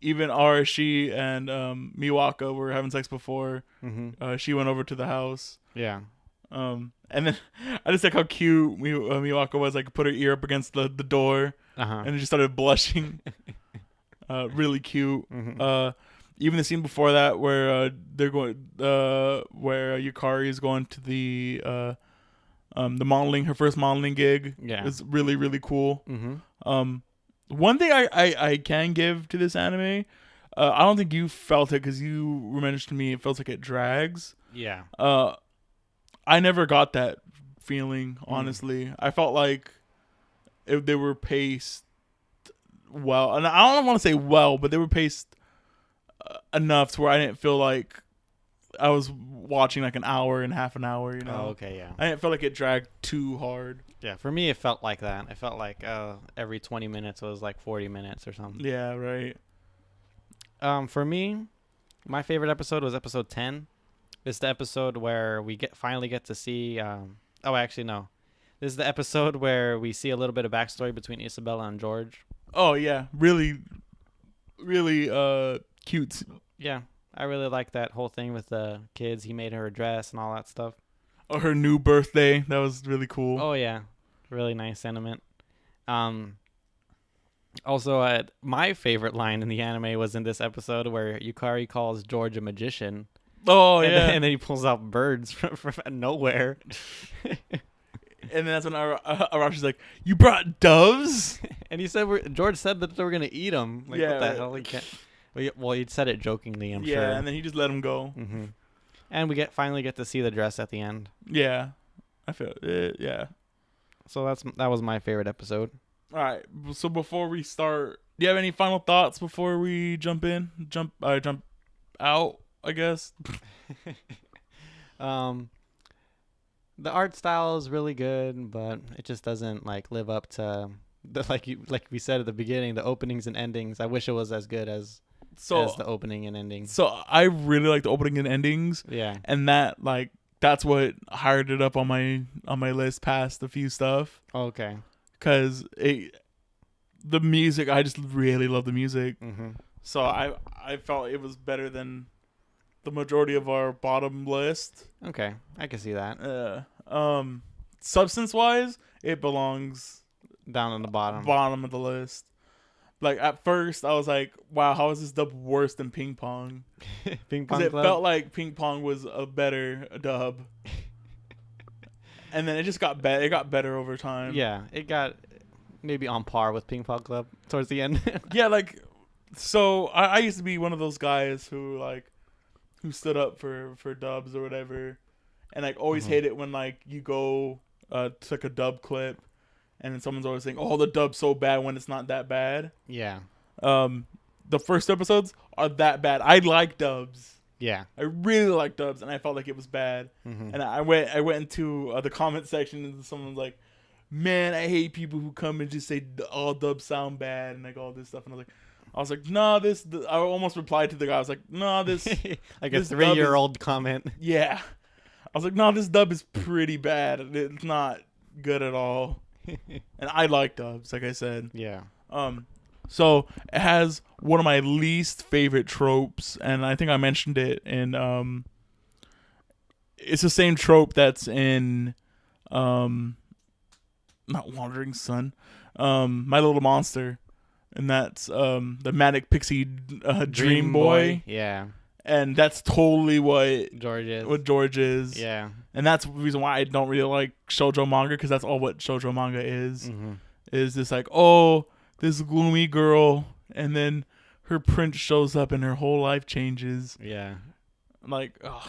Arashi and Miwaka were having sex before. Mm-hmm. She went over to the house. Yeah. And then I just like how cute Miwaka was. Like put her ear up against the door, and she started blushing. Really cute. Mm-hmm. Even the scene before that where they're going, where Yukari is going to the modeling, her first modeling gig. Yeah, is really really cool. Mm-hmm. One thing I can give to this anime, I don't think you felt it because you mentioned to me it feels like it drags. Yeah. I never got that feeling, honestly. I felt like if they were paced well, and I don't want to say well, but they were paced enough to where I didn't feel like I was watching like an hour and half an hour, you know? Oh, okay, yeah. I didn't feel like it dragged too hard. Yeah, for me it felt like that. It felt like every 20 minutes was like 40 minutes or something. Yeah, right. For me, my favorite episode was episode 10. It's the episode where we finally get to see. Actually, no. This is the episode where we see a little bit of backstory between Isabella and George. Oh yeah, really, really cute. Yeah, I really like that whole thing with the kids. He made her a dress and all that stuff. Oh, her new birthday. That was really cool. Oh yeah, really nice sentiment. Also, my favorite line in the anime was in this episode where Yukari calls George a magician. Oh, yeah. And then he pulls out birds from nowhere. And then that's when Arashi's like, "You brought doves?" And he said, George said that they were going to eat them. Like, yeah, what the hell? He can't. Well, he said it jokingly, I'm sure. Yeah, and then he just let him go. Mm-hmm. And we finally get to see the dress at the end. Yeah. I feel it, yeah. So that was my favorite episode. All right. So before we start, do you have any final thoughts before we jump out, I guess? The art style is really good, but it just doesn't live up to like we said at the beginning, the openings and endings. I wish it was as good as the opening and ending. So I really like the opening and endings. Yeah. And that's what hired it up on my list past a few stuff. Okay. Because the music, I just really love the music. Mm-hmm. So I felt it was better than the majority of our bottom list. Okay, I can see that. Substance wise, it belongs down on the bottom of the list. Like at first, I was like, "Wow, how is this dub worse than Ping Pong?" Ping Because Pong it Club. felt like Ping Pong was a better dub, and then it just got better. It got better over time. Yeah, it got maybe on par with Ping Pong Club towards the end. Yeah, like so. I used to be one of those guys who stood up for dubs or whatever, and like always hate it when like you go to like a dub clip, and then someone's always saying, "Oh, the dub's so bad," when it's not that bad. Yeah. The first episodes are that bad. I like dubs. Yeah. I really like dubs, and I felt like it was bad. Mm-hmm. And I went into the comment section, and someone's like, "Man, I hate people who come and just say all dubs sound bad and like all this stuff." And I was like, "Nah, this." I almost replied to the guy. I was like, "Nah, this." Like this a dub 3-year-old comment. Yeah, I was like, "Nah, this dub is pretty bad. It's not good at all." And I like dubs, like I said. Yeah. So it has one of my least favorite tropes, and I think I mentioned it in it's the same trope that's in not Wandering Son, My Little Monster, and that's the Manic Pixie Dream Boy. Yeah. And that's totally what George is. Yeah. And that's the reason why I don't really like shoujo manga, because that's all what shoujo manga is. Mm-hmm. Is this like, oh, this gloomy girl, and then her prince shows up and her whole life changes. Yeah. Like, ugh.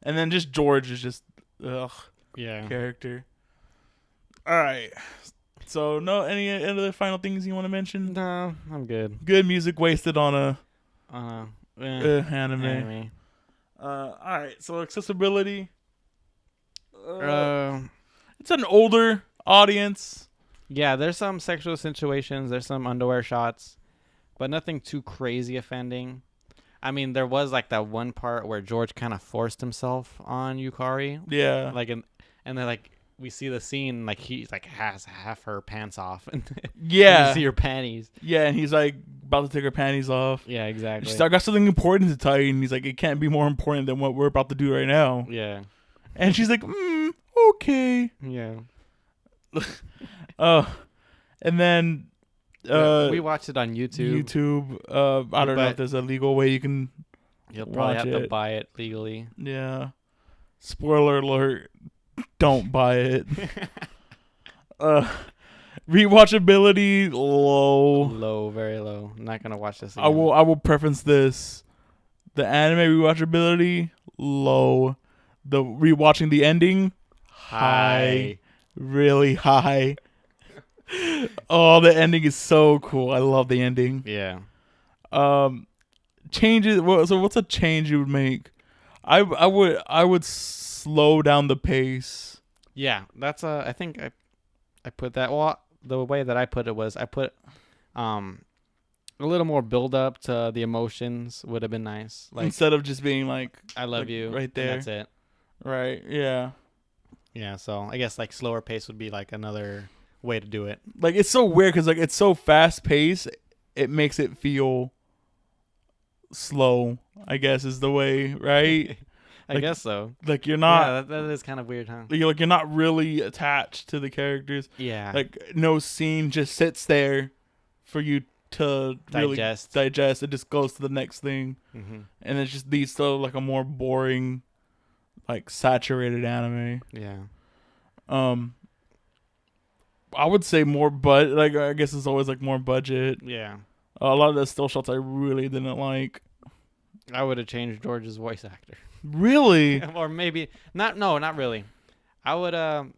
And then just George is just, ugh, Yeah. character. All right. So, no, any other final things you want to mention? No, I'm good. Good music wasted on a anime. Anime. All right. So, accessibility. Uh, It's an older audience. yeah, there's some sexual situations. There's some underwear shots, but nothing too crazy offending. I mean, there was like that one part where George kind of forced himself on Yukari. Yeah. Like, and then like we see the scene, like he's like has half her pants off, and Yeah. you see her panties. Yeah, and he's like about to take her panties off. Yeah, exactly. She's like, I got something important to tell you, and he's like, it can't be more important than what we're about to do right now. Yeah. And she's like, okay. Yeah. And then we watched it on YouTube. I don't know if there's a legal way you can You'll probably watch have to it. buy it legally. Yeah. Spoiler alert. Don't buy it. Rewatchability low. Low, very low. I'm not gonna watch this again. I will preference this. The anime rewatchability low. The rewatching the ending high. Really high. Oh, the ending is so cool. I love the ending. Yeah. Changes. So what's a change you would make? I would slow down the pace. Yeah, that's I think I put that. Well, the way that I put it was I put a little more build up to the emotions would have been nice. Like Instead of just being like, I love like, you right there. and that's it. Right. Yeah. Yeah, so I guess like slower pace would be like another way to do it. Like it's so weird because like it's so fast paced, it makes it feel slow. I guess is the way, right? I Like, guess so. Like you're not, Yeah, that is kind of weird, huh? you're not really attached to the characters. Yeah. Like no scene just sits there for you to really Digest. It just goes to the next thing, Mm-hmm. and it just leads to like a more boring, like saturated anime. Yeah. I would say more, but like I guess it's always like more budget. Yeah. A lot of the still shots I really didn't like. I would have changed George's voice actor. Really? Or maybe not really. I would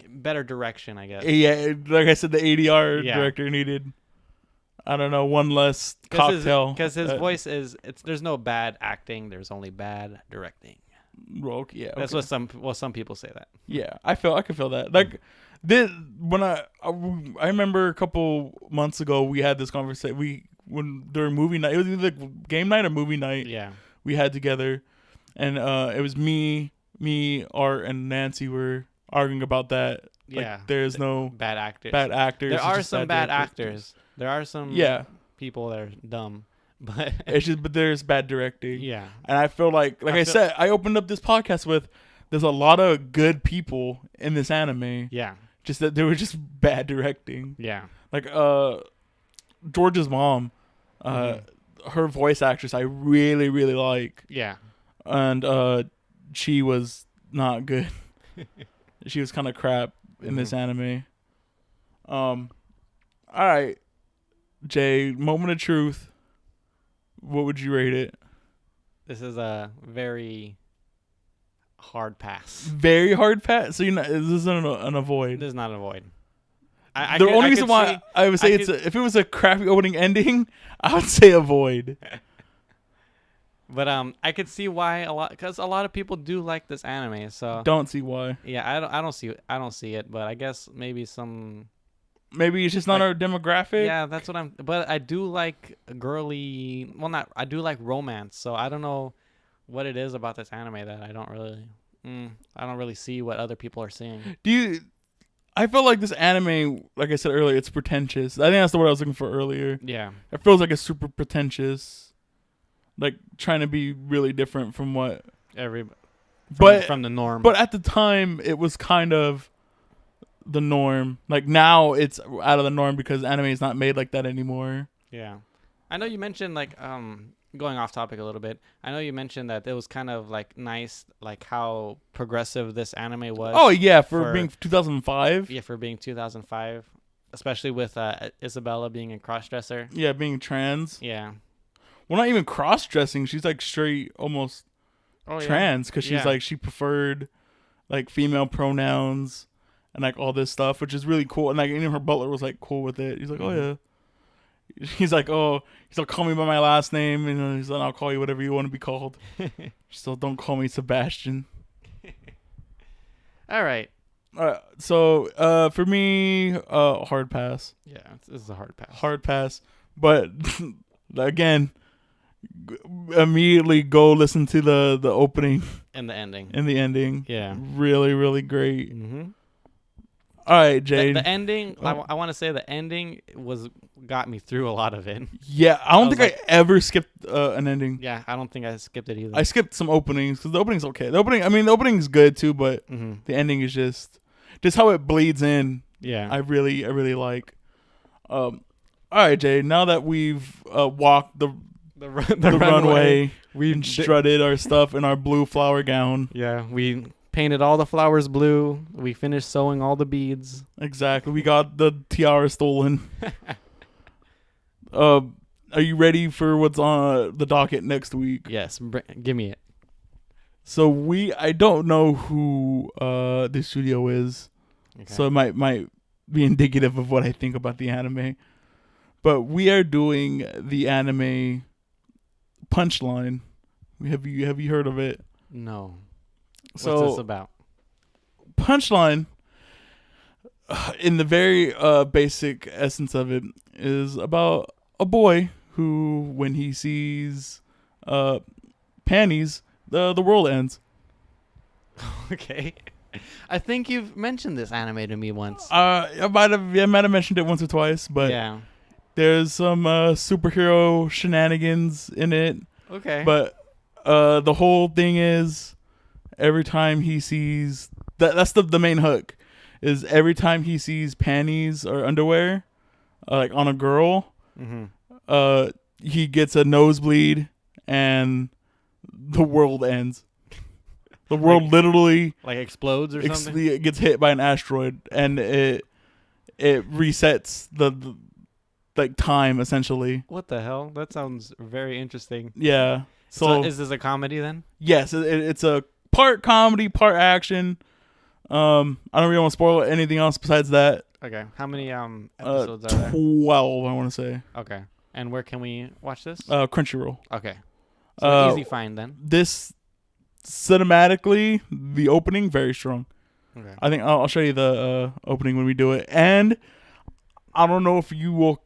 better direction, I guess. Yeah, like I said, the ADR Yeah. director needed, I don't know, one less cocktail. Because his voice there's no bad acting, there's only bad directing. Well, yeah, That's okay. what some people say that. Yeah, I can feel that. Like this, when I remember a couple months ago we had this conversation. When during movie night, it was either game night or movie night. Yeah. We had together, and it was me, Art, and Nancy were arguing about that. Like, Yeah. there's no Bad actors. bad actors. There it's are just some bad directors. actors. There are some Yeah, people that are dumb. But but there's bad directing. yeah. And I feel like I said, I opened up this podcast with, there's a lot of good people in this anime. Yeah. Just that there was just bad directing. Yeah. Like George's mom, her voice actress, I really really like, Yeah. and she was not good. She was kind of crap in this anime. All right, Jay, moment of truth. What would you rate it? This is a very hard pass. Very hard pass. So this isn't an avoid. This is not an avoid. The only reason why I would say if it was a crappy opening ending, I would say avoid. But I could see why because a lot of people do like this anime. So don't see why. Yeah, I don't see it. But I guess maybe maybe it's just not our demographic. Yeah, that's what I'm. But I do like girly. Well, not. I do like romance. So I don't know what it is about this anime that I don't really see what other people are seeing. I feel like this anime, like I said earlier, it's pretentious. I think that's the word I was looking for earlier. Yeah. It feels like it's super pretentious. Like trying to be really different from what from the norm. But at the time, it was kind of the norm. Like now, it's out of the norm because anime is not made like that anymore. Yeah, I know you mentioned going off topic a little bit. I know you mentioned that it was kind of like nice, like how progressive this anime was. Oh yeah, for being 2005. Yeah, for being 2005, especially with Isabella being a crossdresser. Yeah, being trans. Yeah. Well, not even cross-dressing. She's like straight, almost trans, because she's like she preferred like female pronouns and like all this stuff, which is really cool. And like even her butler was like cool with it. He's like, oh yeah. He's like, call me by my last name, and he's like, I'll call you whatever you want to be called. Still, don't call me Sebastian. All right. So for me, hard pass. Yeah, this is a hard pass. Hard pass, but again. Immediately go listen to the opening and the ending. Yeah, really really great. All right, Jade. The ending. I want to say the ending got me through a lot of it. Yeah, I don't think I ever skipped an ending. Yeah, I don't think I skipped it either. I skipped some openings because the opening's okay. The opening's good too, but the ending is just how it bleeds in. Yeah, I really like. All right, Jade. Now that we've walked the runway, we strutted our stuff in our blue flower gown. Yeah, we painted all the flowers blue. We finished sewing all the beads. Exactly. We got the tiara stolen. Are you ready for what's on the docket next week? Yes, give me it. So I don't know who the studio is, so it might be indicative of what I think about the anime. But we are doing the anime Punchline. Have you heard of it? No. What's this about? Punchline, in the very basic essence of it, is about a boy who, when he sees panties, the world ends. Okay. I think you've mentioned this anime to me once. I might have mentioned it once or twice, but yeah. There's some superhero shenanigans in it. Okay. But the whole thing is every time he sees that's the main hook is every time he sees panties or underwear like on a girl, he gets a nosebleed and the world ends. The world literally explodes or something. It gets hit by an asteroid and it resets the time essentially. What the hell? That sounds very interesting. Yeah. So is this a comedy then? Yes, it's a part comedy, part action. I don't really want to spoil anything else besides that. Okay. How many episodes are there? 12, I want to say. Okay. And where can we watch this? Crunchyroll. Okay. So easy find then. This cinematically, the opening very strong. Okay. I think I'll show you the opening when we do it, and I don't know if you will.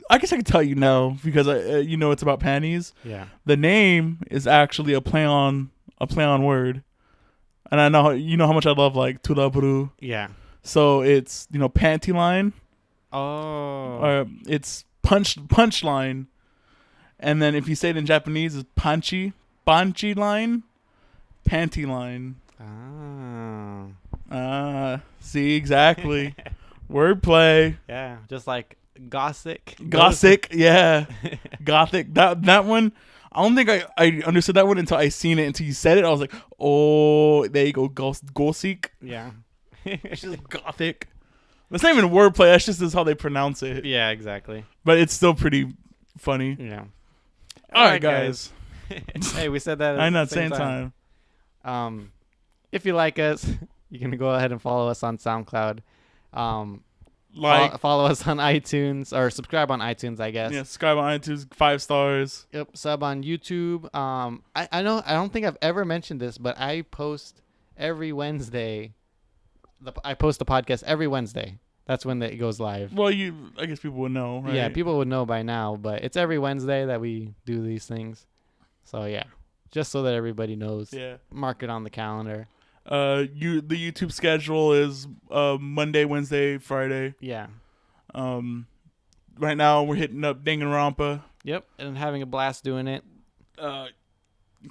I guess I can tell you now because it's about panties. Yeah. The name is actually a play on word, and I know how much I love like Turaburu. Yeah. So it's panty line. Oh. Or it's punchline, and then if you say it in Japanese, it's banchi line, panty line. Ah. See exactly. Wordplay. Yeah, just like Gothic. Yeah. Gothic. That one, I don't think I understood that one until I seen it. Until you said it, I was like, oh, there you go, Gothic. Yeah. It's just Gothic. That's not even wordplay. That's just how they pronounce it. Yeah, exactly. But it's still pretty funny. Yeah. All right, guys. Hey, we said that. I know, same time. If you like us, you can go ahead and follow us on SoundCloud. Follow us on iTunes, or subscribe on iTunes, I guess. Yeah, subscribe on iTunes, 5 stars. Yep, sub on YouTube. I don't think I've ever mentioned this, but I post every Wednesday. I post the podcast every Wednesday. That's when it goes live. Well, I guess people would know, right? Yeah, people would know by now, but it's every Wednesday that we do these things. So yeah, just so that everybody knows. Yeah. Mark it on the calendar. The YouTube schedule is Monday, Wednesday, Friday. Yeah. Right now we're hitting up Danganronpa. Yep, and having a blast doing it.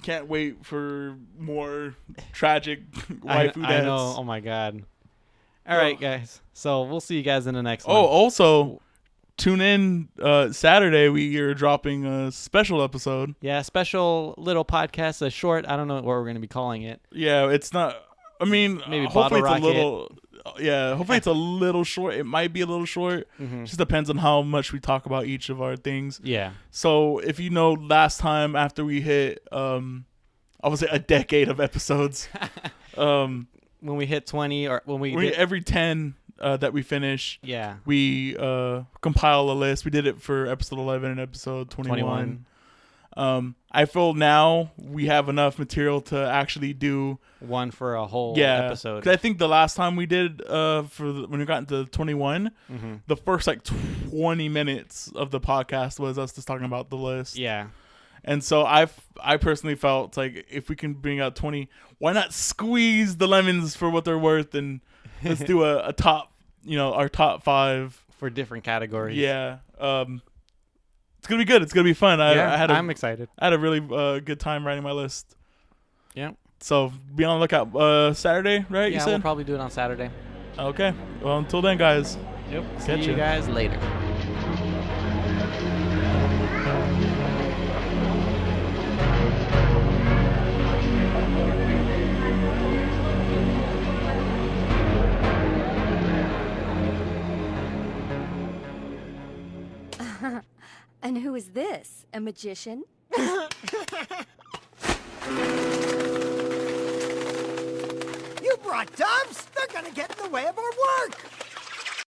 Can't wait for more tragic waifu deaths. I know. Oh my god. All right, guys. So we'll see you guys in the next one. Oh, also, tune in Saturday. We are dropping a special episode. Yeah, special little podcast, a short. I don't know what we're going to be calling it. Yeah, it's not. I mean, maybe hopefully Bottle it's Rocket. a little. Yeah, hopefully it's a little short. It might be a little short. Mm-hmm. Just depends on how much we talk about each of our things. Yeah. So if you know, last time after we hit, I would say a decade of episodes. When we hit 20, or when we every 10 that we finish, yeah, we compile a list. We did it for episode 11 and episode 21. I feel now we have enough material to actually do one for a whole episode. 'Cause I think the last time we did when we got into 21, mm-hmm. the first like 20 minutes of the podcast was us just talking about the list. Yeah. And so I personally felt like if we can bring out 20, why not squeeze the lemons for what they're worth, and let's do a top, our top 5 for different categories. Yeah. It's gonna be good. It's gonna be fun. I'm excited. I had a really good time writing my list. Yeah. So be on the lookout. Saturday, right? Yeah, you said? we'll probably do it on Saturday. Okay. Well, until then, guys. Yep. See you guys later. And who is this? A magician? You brought doves? They're gonna get in the way of our work!